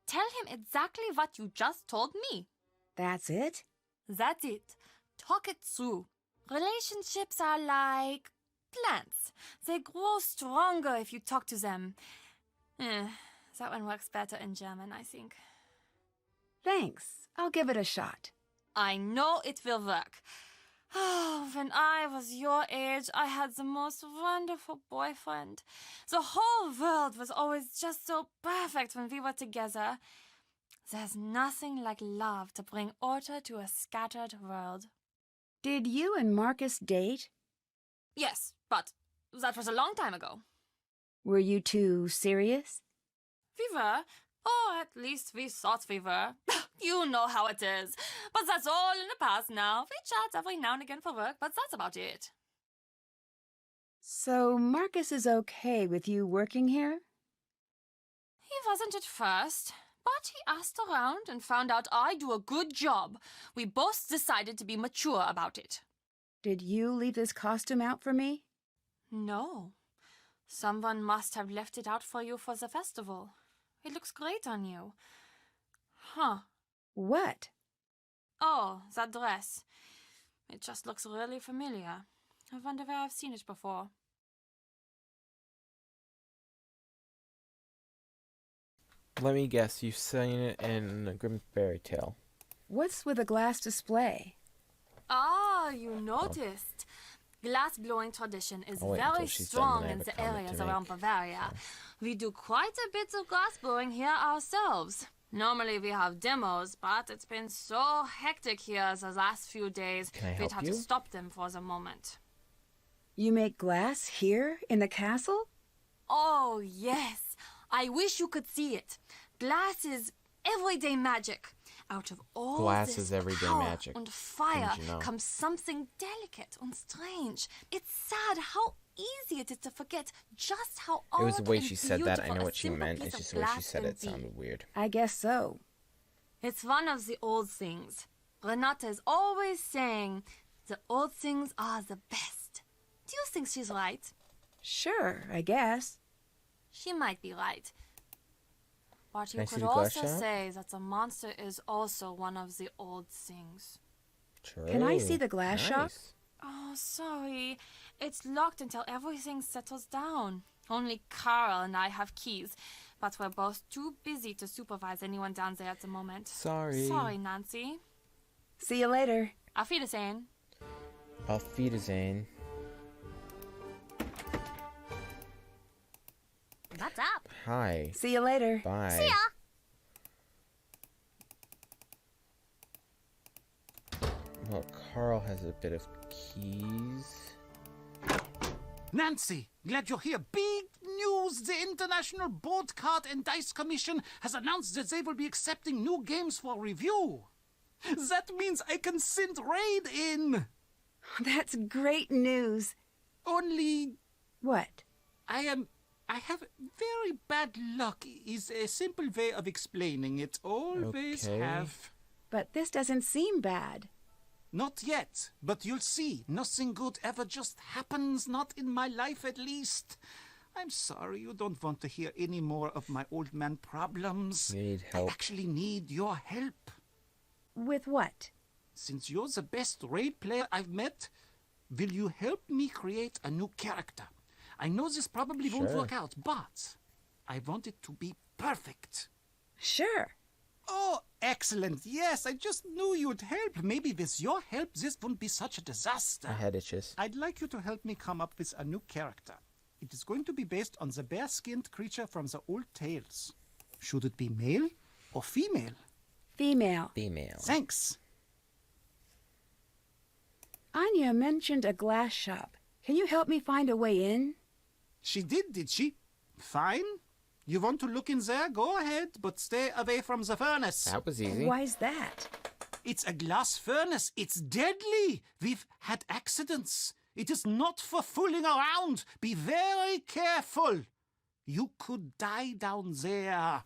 Tell him exactly what you just told me. That's it? That's it. Talk it through. Relationships are like plants. They grow stronger if you talk to them. That one works better in German, I think. Thanks. I'll give it a shot. I know it will work. Oh, when I was your age, I had the most wonderful boyfriend. The whole world was always just so perfect when we were together. There's nothing like love to bring order to a scattered world. Did you and Marcus date? Yes, but that was a long time ago. Were you two serious? We were. Or at least we thought we were. You know how it is. But that's all in the past now. We chat every now and again for work, but that's about it. So Marcus is okay with you working here? He wasn't at first, but he asked around and found out I do a good job. We both decided to be mature about it. Did you leave this costume out for me? No. Someone must have left it out for you for the festival. It looks great on you. Huh. What? Oh, that dress. It just looks really familiar. I wonder where I've seen it before. Let me guess, you've seen it in a Grimm fairy tale. What's with a glass display? Ah, you noticed. Glass blowing tradition is I'll wait very until she's done, strong then I in have a the comment areas to around make. Bavaria. We do quite a bit of glass blowing here ourselves. Normally we have demos, but it's been so hectic here the last few days, Can I we'd help have you? to stop them for the moment. You make glass here in the castle? Oh, yes. I wish you could see it. Glass is everyday magic. Out of all Glass this is everyday power magic. and fire Didn't you know? comes something delicate and strange. It's sad how easy it is to forget just how It was the odd way and she said that. I beautiful know a what she simple meant. piece It's of just the way she glass said can it be. sounded weird. I guess so. It's one of the old things. Renata is always saying the old things are the best. Do you think she's right? Sure, I guess. She might be right. But Can you I see could the glass also shot? say that the monster is also one of the old things. True. Can I see the glass shop? Nice. Oh, sorry. It's locked until everything settles down. Only Carl and I have keys, but we're both too busy to supervise anyone down there at the moment. Sorry. Sorry, Nancy. See you later. Auf Wiedersehen. Auf Wiedersehen. What's up? Hi. See you later. Bye. See ya. Well, Carl has a bit of keys. Nancy, glad you're here. Big news! The International Board Card and Dice Commission has announced that they will be accepting new games for review. That means I can send Raid in. That's great news. Only What? I have very bad luck is a simple way of explaining it. Always Okay. have. But this doesn't seem bad. Not yet, but you'll see. Nothing good ever just happens, not in my life at least. I'm sorry, you don't want to hear any more of my old man problems. Need I help. actually need your help. With what? Since you're the best raid player I've met, will you help me create a new character? I know this probably won't Sure. work out, but I want it to be perfect. Sure. Oh, excellent. Yes, I just knew you'd help. Maybe with your help, this wouldn't be such a disaster. My head itches. I'd like you to help me come up with a new character. It is going to be based on the bear-skinned creature from the old tales. Should it be male or female? Female. Female. Thanks. Anya mentioned a glass shop. Can you help me find a way in? She did she? Fine. You want to look in there? Go ahead, but stay away from the furnace. That was easy. Why's that? It's a glass furnace. It's deadly. We've had accidents. It is not for fooling around. Be very careful. You could die down there.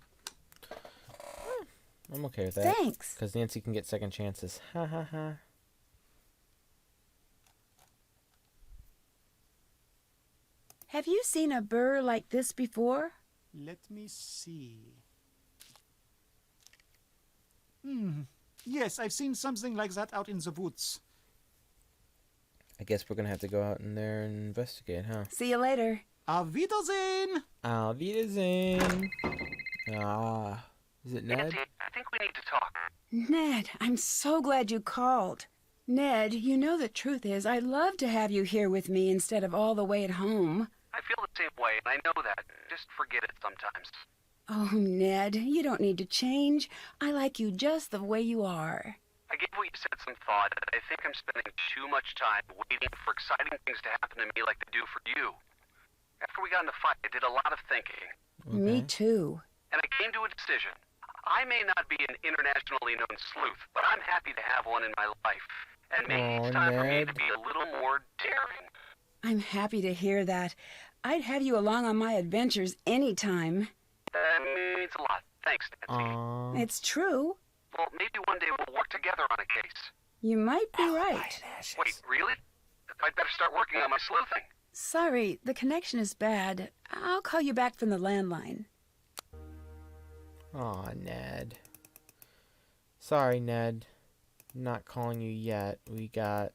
I'm okay with that. Thanks. Because Nancy can get second chances. Ha ha ha. Have you seen a burr like this before? Let me see. Yes, I've seen something like that out in the woods. I guess we're gonna have to go out in there and investigate, huh? See you later. Auf Wiedersehen! Auf Wiedersehen. Ah. Is it Ned? Nancy, I think we need to talk. Ned, I'm so glad you called. Ned, you know the truth is I'd love to have you here with me instead of all the way at home. I feel the same way, and I know that. Just forget it sometimes. Oh, Ned, you don't need to change. I like you just the way you are. I gave what you said some thought, and I think I'm spending too much time waiting for exciting things to happen to me like they do for you. After we got in the fight, I did a lot of thinking, Me too. and I came to a decision. I may not be an internationally known sleuth, but I'm happy to have one in my life. And maybe Aw, it's time for me Ned. to be a little more daring. I'm happy to hear that. I'd have you along on my adventures anytime. That means a lot. Thanks, Nancy. Aw. It's true. Well, maybe one day we'll work together on a case. You might be right. Wait, really? I'd better start working on my sleuthing. Sorry, the connection is bad. I'll call you back from the landline. Aw, Ned. Sorry, Ned. Not calling you yet. We got...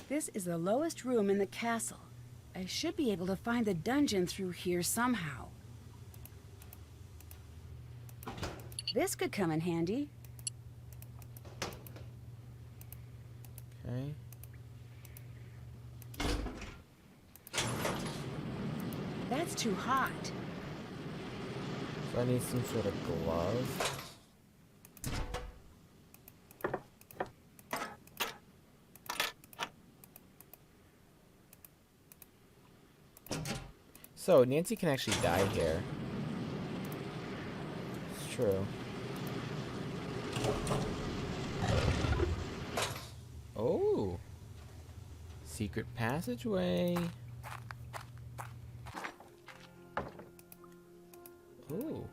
This is the lowest room in the castle. I should be able to find the dungeon through here somehow. This could come in handy. Okay. That's too hot. So I need some sort of glove. So Nancy can actually die here. It's true. Oh. Secret passageway. Ooh.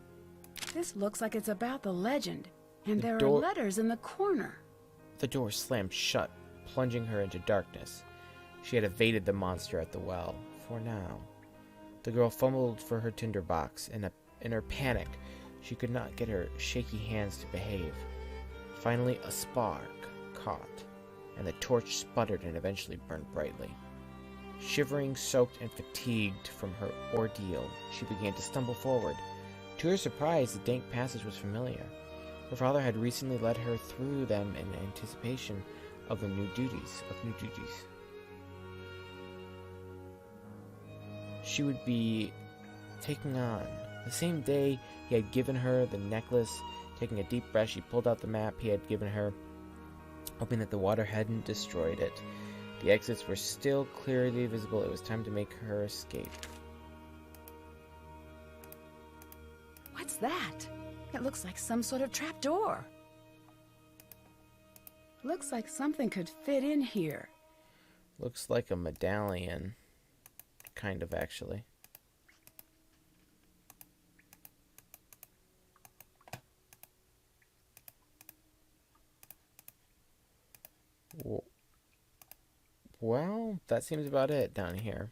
This looks like it's about the legend, and The there are door- letters in the corner. The door slammed shut, plunging her into darkness. She had evaded the monster at the well, for now. The girl fumbled for her tinderbox. In her panic, she could not get her shaky hands to behave. Finally, a spark caught, and the torch sputtered and eventually burned brightly. Shivering, soaked, and fatigued from her ordeal, she began to stumble forward. To her surprise, the dank passage was familiar. Her father had recently led her through them in anticipation of new duties. She would be taking on. The same day he had given her the necklace. Taking a deep breath, she pulled out the map he had given her, hoping that the water hadn't destroyed it. The exits were still clearly visible. It was time to make her escape. What's that? It looks like some sort of trapdoor. Looks like something could fit in here. Looks like a medallion. Kind of, actually. Well, that seems about it down here.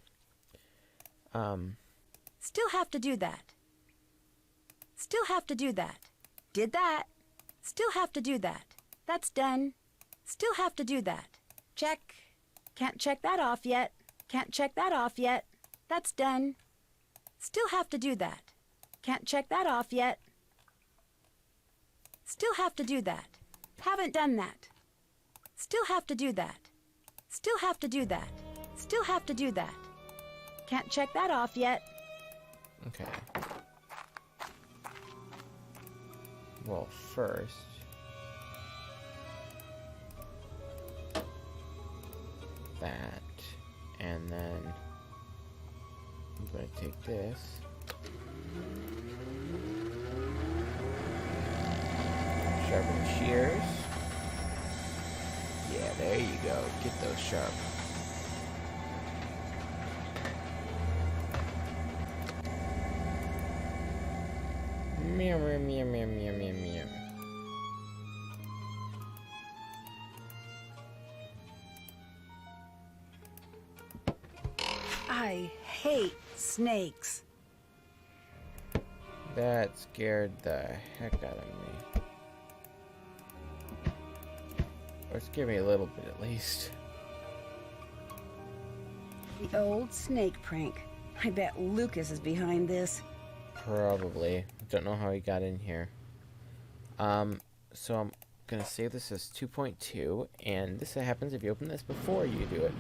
Still have to do that. Still have to do that. Did that. Still have to do that. That's done. Still have to do that. Check. Can't check that off yet. Can't check that off yet. That's done. Still have to do that. Can't check that off yet. Still have to do that. Haven't done that. Still have to do that. Still have to do that. Still have to do that. Can't check that off yet. Okay. Well, first... that. And then... I'm going to take this. Sharpen the shears. Yeah, there you go. Get those sharp. Meow, meow, meow, meow, meow, meow, meow. I hate snakes. That scared the heck out of me. Or scared me a little bit at least. The old snake prank. I bet Lukas is behind this. Probably. Don't know how he got in here. So I'm gonna save this as 2.2, and this happens if you open this before you do it.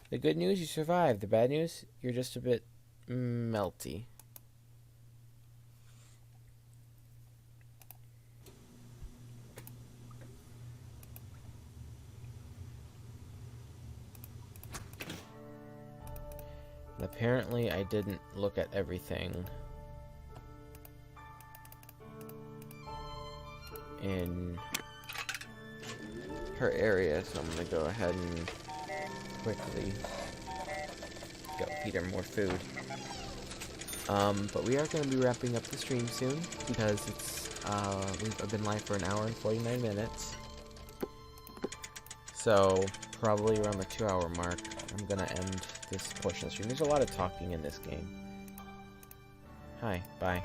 The good news, you survived. The bad news, you're just a bit melty. And apparently I didn't look at everything in her area, so I'm gonna go ahead and quickly go feed her more food. But we are gonna be wrapping up the stream soon because it's we've been live for an hour and 49 minutes. So probably around the 2-hour mark, I'm gonna end this portion of the stream. There's a lot of talking in this game. Hi, bye.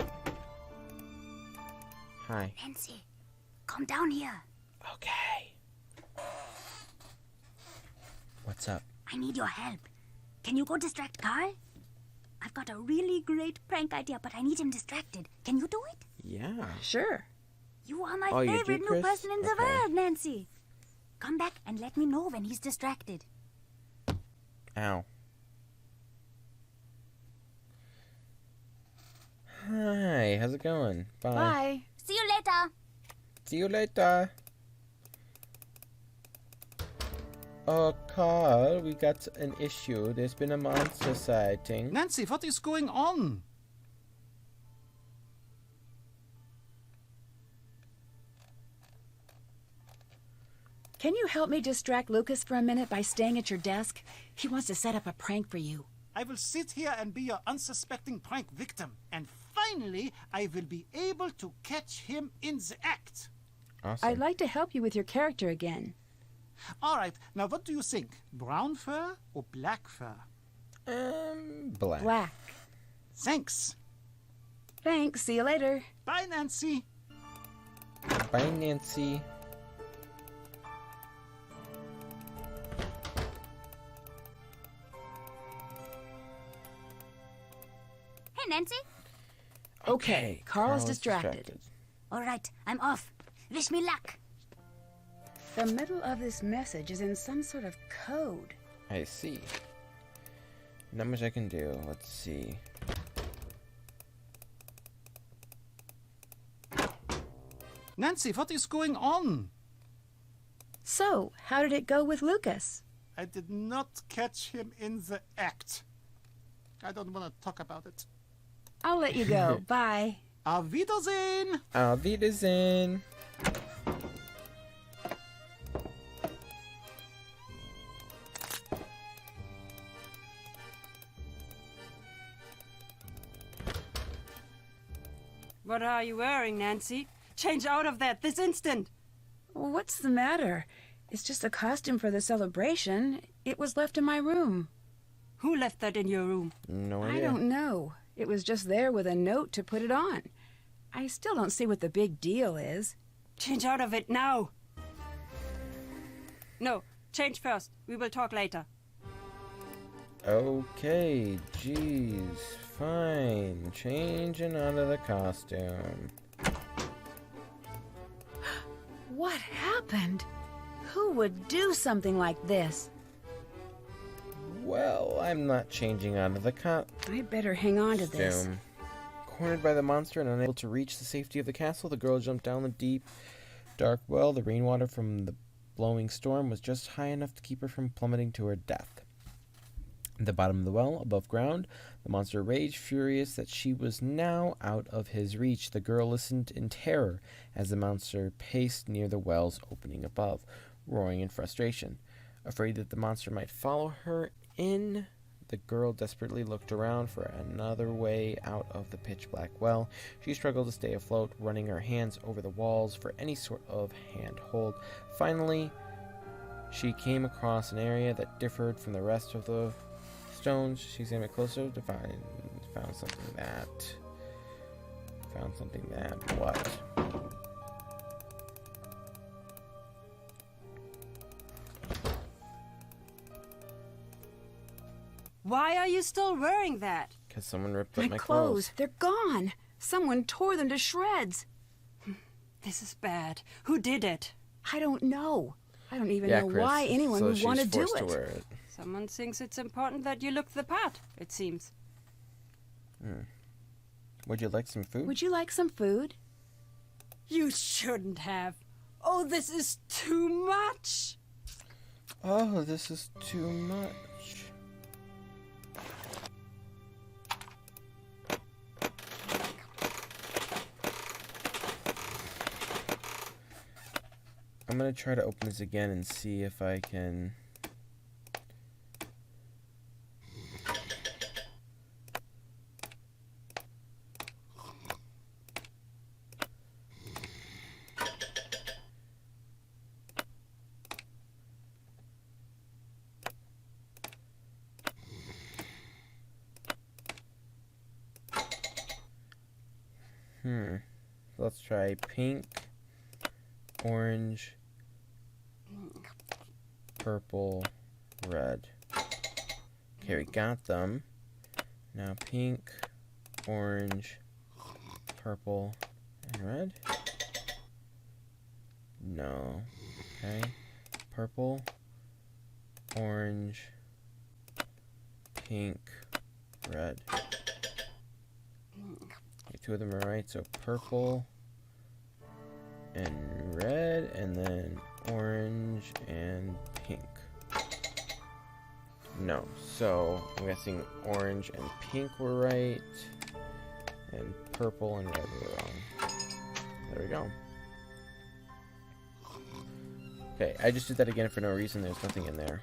Hi. Nancy, come down here. Okay. What's up? I need your help. Can you go distract Carl? I've got a really great prank idea, but I need him distracted. Can you do it? Yeah. Sure. You are my Oh, you do, favorite new Chris? person in the Okay. world, Nancy. Come back and let me know when he's distracted. Ow. Hi, how's it going? Bye. Bye. See you later. See you later. Oh, Carl, we got an issue. There's been a monster sighting. Nancy, what is going on? Can you help me distract Lukas for a minute by staying at your desk? He wants to set up a prank for you. I will sit here and be your unsuspecting prank victim. And finally, I will be able to catch him in the act. Awesome. I'd like to help you with your character again. All right, now what do you think? Brown fur or black fur? Black. Black. Thanks. Thanks. See you later. Bye, Nancy. Bye, Nancy. Hey, Nancy. Okay, Carl's distracted. All right, I'm off. Wish me luck. The middle of this message is in some sort of code. I see. Not much I can do. Let's see. Nancy, what is going on? So, how did it go with Lukas? I did not catch him in the act. I don't want to talk about it. I'll let you go. Bye. Auf Wiedersehen! Auf Wiedersehen. What are you wearing, Nancy? Change out of that this instant! What's the matter? It's just a costume for the celebration. It was left in my room. Who left that in your room? No I idea. don't know. It was just there with a note to put it on. I still don't see what the big deal is. Change out of it now! No, change first. We will talk later. Okay, jeez. Fine. Changing out of the costume. What happened? Who would do something like this? Well, I'm not changing out of the I better hang on to this. costume. Cornered by the monster and unable to reach the safety of the castle, the girl jumped down the deep, dark well. The rainwater from the blowing storm was just high enough to keep her from plummeting to her death. At the bottom of the well, above ground, the monster raged, furious that she was now out of his reach. The girl listened in terror as the monster paced near the well's opening above, roaring in frustration. Afraid that the monster might follow her in, the girl desperately looked around for another way out of the pitch-black well. She struggled to stay afloat, running her hands over the walls for any sort of handhold. Finally, she came across an area that differed from the rest of the stones. She examined it closer to found something that what? Why are you still wearing that? Because someone ripped up My my clothes, they're gone. Someone tore them to shreds. This is bad. Who did it? I don't know. I don't even Yeah, know Chris, why anyone so would want to she's do forced to it. wear it. Someone thinks it's important that you look the part, it seems. Would you like some food? Would you like some food? You shouldn't have. Oh, this is too much. Oh, this is too much. I'm gonna try to open this again and see if I can. Let's try pink, orange, purple, red. Okay, we got them. Now pink, orange, purple, and red. No. Okay. Purple, orange, pink, red. Okay, two of them are right, so purple and red, and then orange and pink. No, so I'm guessing orange and pink were right, and purple and red were wrong. There we go. Okay, I just did that again for no reason. There's nothing in there.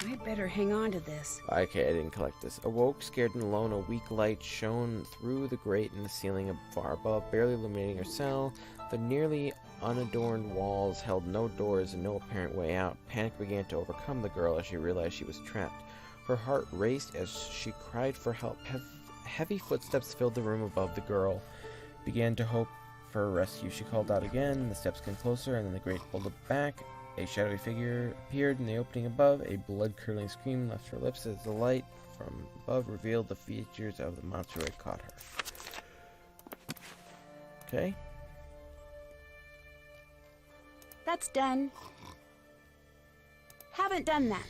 I better hang on to this. Okay, I didn't collect this. Awoke, scared and alone, a weak light shone through the grate in the ceiling far above, barely illuminating her cell. The nearly unadorned walls held no doors and no apparent way out. Panic began to overcome the girl as she realized she was trapped. Her heart raced as she cried for help. Heavy footsteps filled the room above the girl. Began to hope for a rescue. She called out again. The steps came closer, and then the grate pulled back. A shadowy figure appeared in the opening above. A blood-curdling scream left her lips as the light from above revealed the features of the monster who had caught her. Okay. That's done. Haven't done that.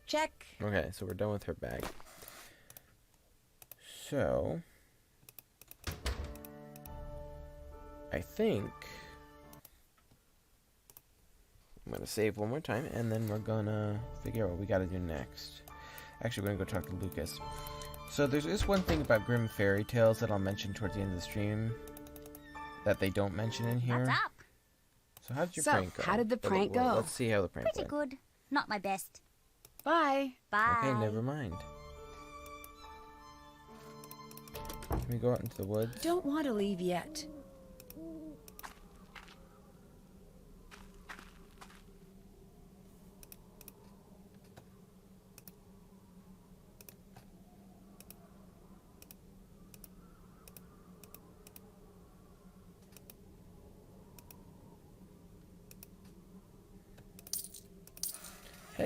Check. Okay, so we're done with her bag. So, I think I'm going to save one more time, and then we're going to figure out what we got to do next. Actually, we're going to go talk to Lukas. So there's just one thing about Grimm Fairy Tales that I'll mention towards the end of the stream that they don't mention in here. What's up? So how did your So, prank go? how did the prank go? Let's see how the prank Pretty went. good. Not my best. Bye. Bye. Okay, never mind. Can we go out into the woods? Don't want to leave yet.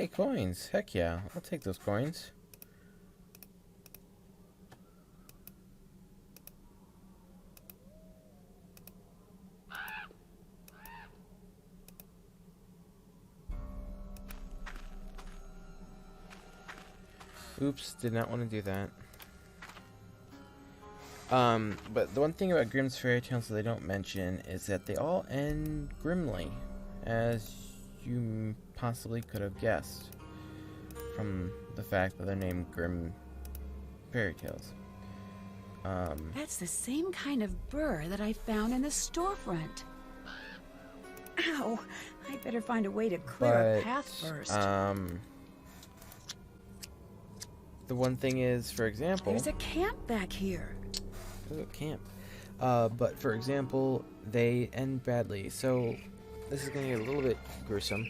Hey, coins. Heck yeah. I'll take those coins. Oops, did not want to do that. But the one thing about Grimm's fairy tales that they don't mention is that they all end grimly, as you possibly could have guessed from the fact that they're named Grimm fairy tales. That's the same kind of burr that I found in the storefront. Ow! I better find a way to clear a path first. The one thing is, for example... There's a camp back here. There's a camp. But, for example, they end badly. So, this is going to get a little bit gruesome.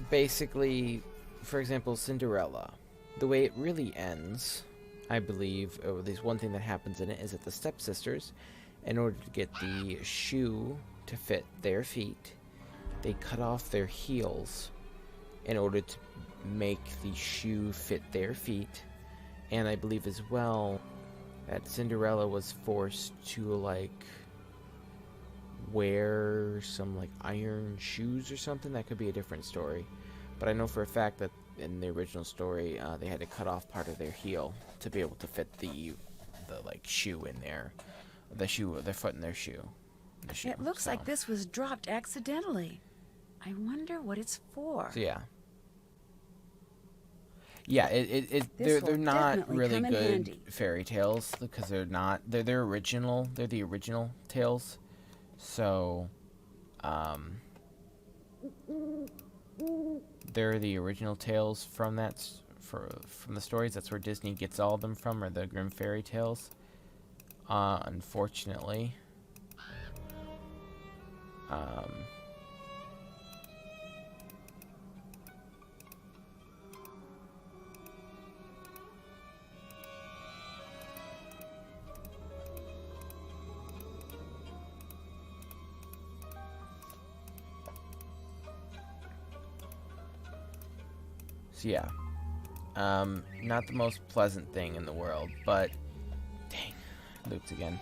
Basically, for example, Cinderella. The way it really ends, I believe, or at least one thing that happens in it, is that the stepsisters, in order to get the shoe to fit their feet, they cut off their heels in order to make the shoe fit their feet. And I believe as well that Cinderella was forced to like wear some like iron shoes or something. That could be a different story, but I know for a fact that in the original story they had to cut off part of their heel to be able to fit the like shoe in there, their foot in their shoe. It looks like this was dropped accidentally. I wonder what it's for. So yeah, they're not really good fairy tales because they're the original tales. So they're the original tales from from the stories. That's where Disney gets all of them from, are the Grimm fairy tales. Unfortunately. So yeah, not the most pleasant thing in the world, but dang, looped again.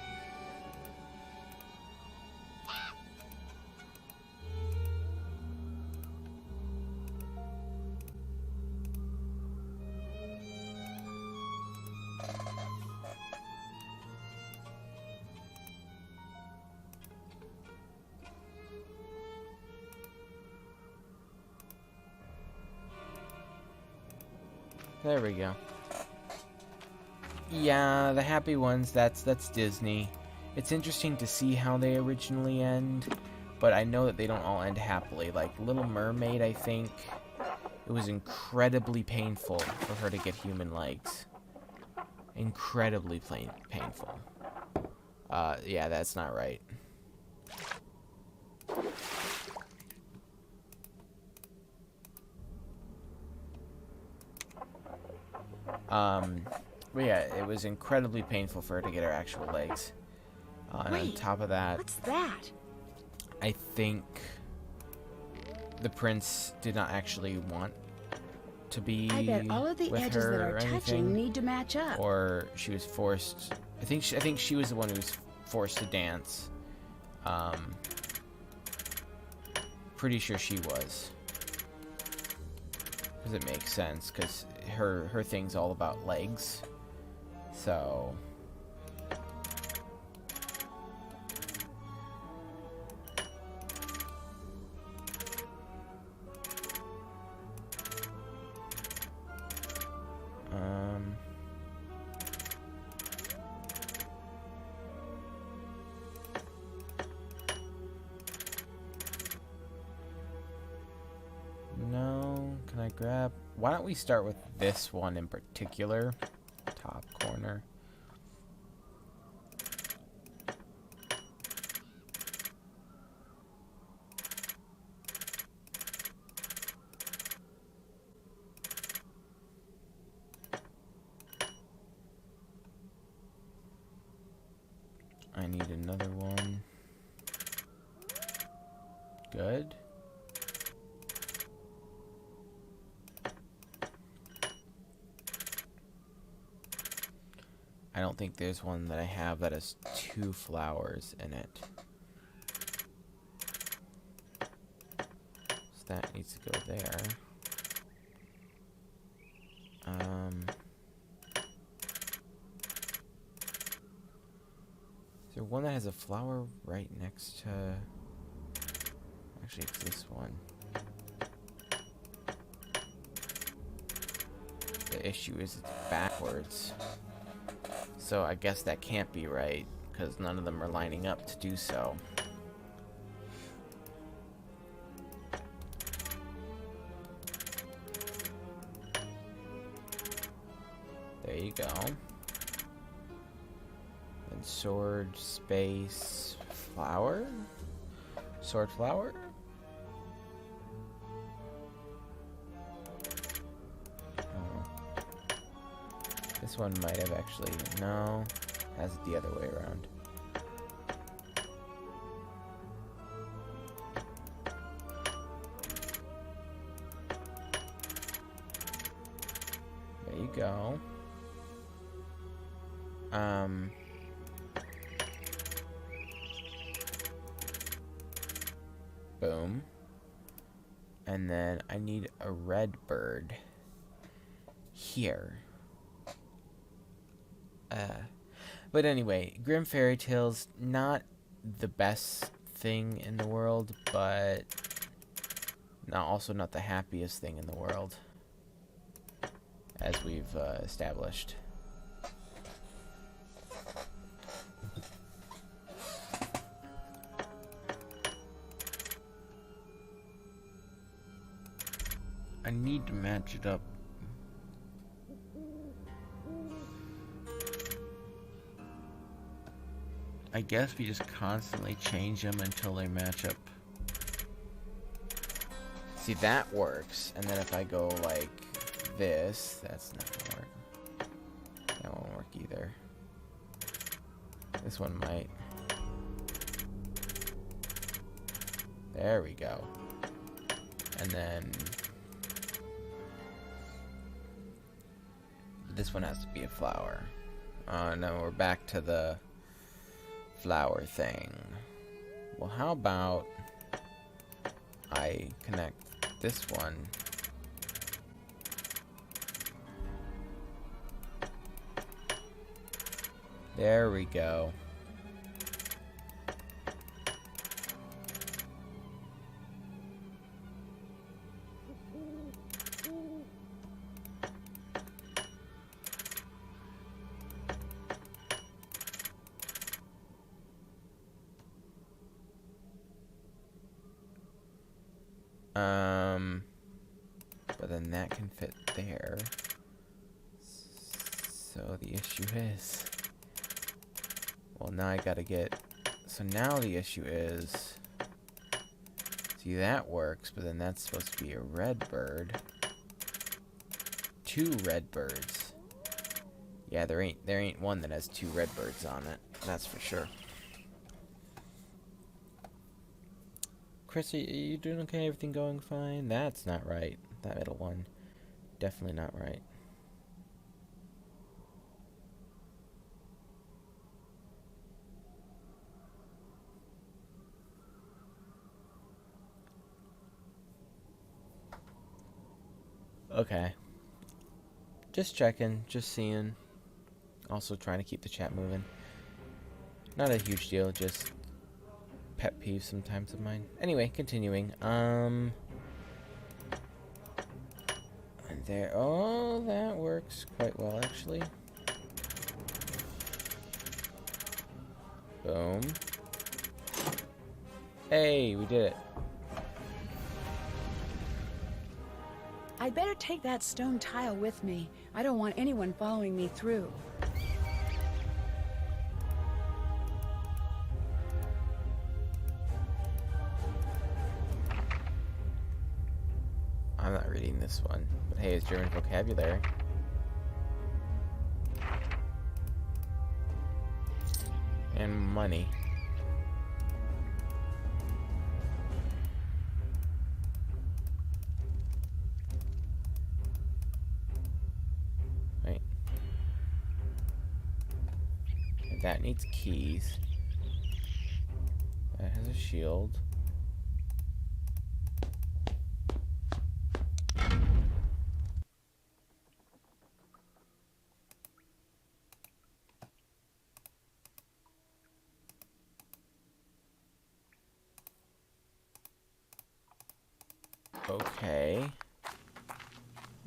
There we go. Yeah, the happy ones, that's Disney. It's interesting to see how they originally end, but I know that they don't all end happily. Like Little Mermaid, I think it was incredibly painful for her to get human legs. Incredibly painful. Yeah, that's not right. But yeah, it was incredibly painful for her to get her actual legs. And on top of that, what's that? I think the prince did not actually want to be I bet all of the with edges her that are or touching anything, need to match up. or she was forced. I think she was the one who was forced to dance. Pretty sure she was. Because it makes sense, because her thing's all about legs. So... No, can I grab... Why don't we start with this one in particular? Top corner. I need another one. Good. I don't think there's one that I have that has 2 flowers in it. So that needs to go there. Is there one that has a flower right next to... Actually, it's this one. The issue is it's backwards. So I guess that can't be right, because none of them are lining up to do so. There you go. Then sword, space, flower? Sword, flower? This one might have actually... No. Has it the other way around. There you go. Boom. And then I need a red bird. Here. But anyway, Grim Fairy Tales, not the best thing in the world, but also not the happiest thing in the world, as we've established. I need to match it up. I guess we just constantly change them until they match up. See, that works. And then if I go like this, that's not gonna work. That won't work either. This one might. There we go. And then this one has to be a flower. Oh no, we're back to the flower thing. Well, how about I connect this one there we go. But then that can fit there. So the issue is... Well, now I gotta get... So now the issue is... See, that works, but then that's supposed to be a red bird. 2 red birds. Yeah, there ain't one that has 2 red birds on it. That's for sure. Chris, are you doing okay? Everything going fine? That's not right. That middle one. Definitely not right. Okay. Just checking, just seeing. Also trying to keep the chat moving. Not a huge deal, just pet peeve sometimes of mine. Anyway, continuing. And there. Oh, that works quite well, actually. Boom. Hey, we did it. I'd better take that stone tile with me. I don't want anyone following me through. I'm not reading this one, but hey, it's German vocabulary. And money. Right. That needs keys. That has a shield. Okay.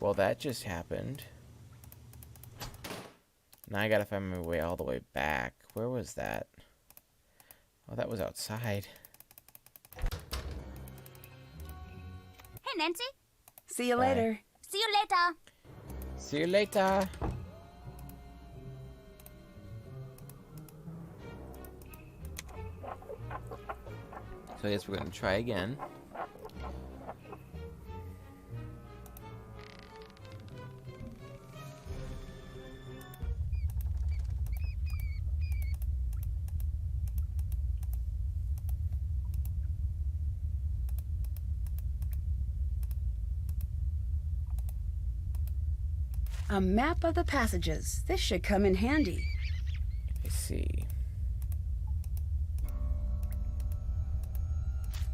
Well, that just happened. Now I gotta find my way all the way back. Where was that? Oh, that was outside. Hey, Nancy. See you Bye. later. See you later. See you later. So I guess we're gonna try again. A map of the passages. This should come in handy. I see.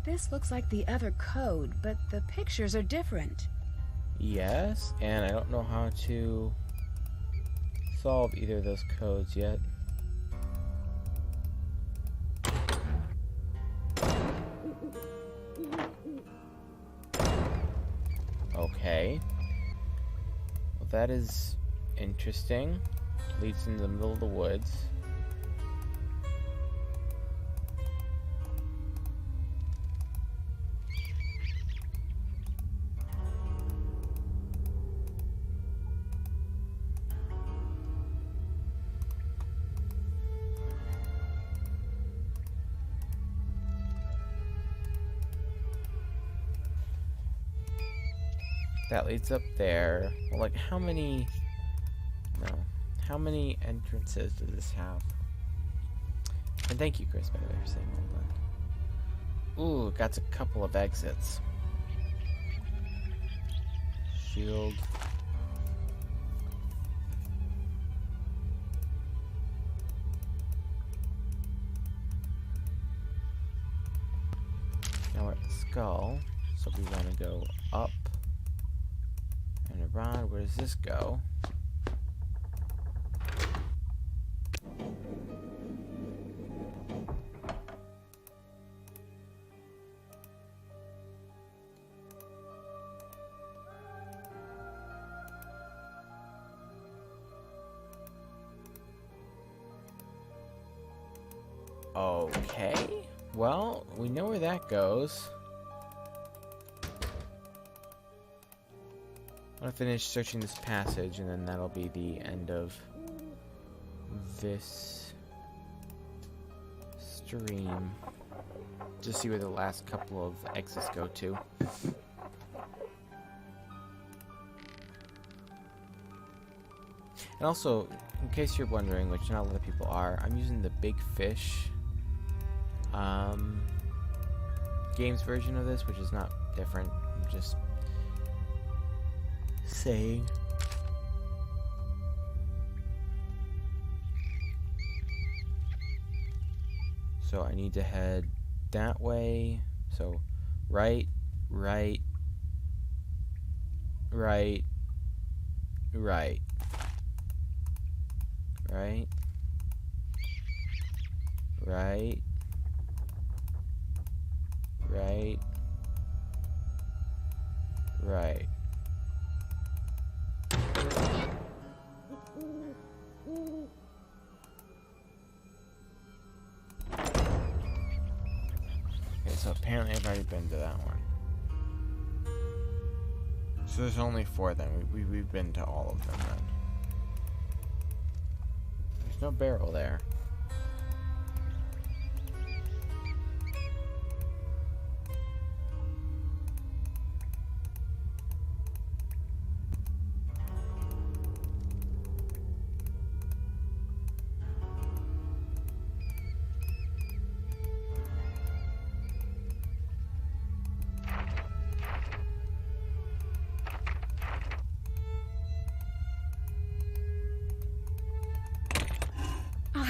This looks like the other code, but the pictures are different. Yes, and I don't know how to solve either of those codes yet. Okay. Well, that is interesting. Leads into the middle of the woods. That leads up there. Well, like, how many... No. How many entrances does this have? And thank you, Chris, by the way, for saying all that. Ooh, got a couple of exits. Shield. Now we're at the skull, so we want to go up and around. Where does this go? Okay, well, we know where that goes. I'm gonna finish searching this passage, and then that'll be the end of this stream. Just see where the last couple of exits go to. And also, in case you're wondering, which not a lot of people are, I'm using the Big Fish games version of this, which is not different. I'm just saying. So I need to head that way. So right, right, right, right, right, right, right, right. Okay, so apparently I've already been to that one. So there's only 4 then. We've been to all of them then. There's no barrel there.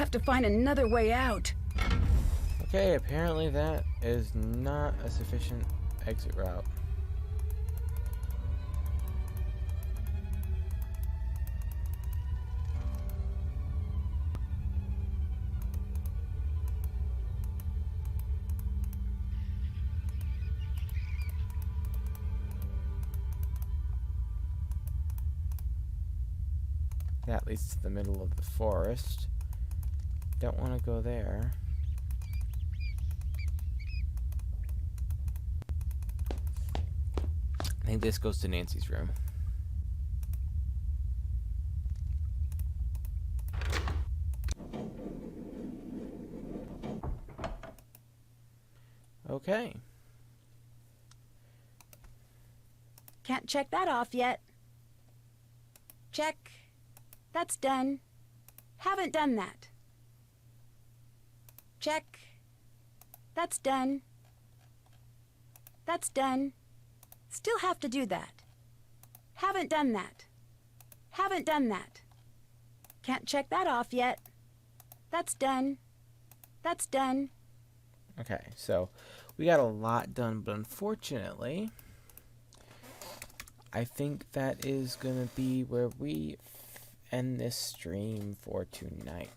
have to find another way out. Okay, apparently that is not a sufficient exit route. That leads to the middle of the forest. Don't want to go there. I think this goes to Nancy's room. Okay. Can't check that off yet. Check. That's done. Haven't done that. Check. That's done. That's done. Still have to do that. Haven't done that. Haven't done that. Can't check that off yet. That's done. That's done. Okay, so we got a lot done, but unfortunately, I think that is going to be where we end this stream for tonight.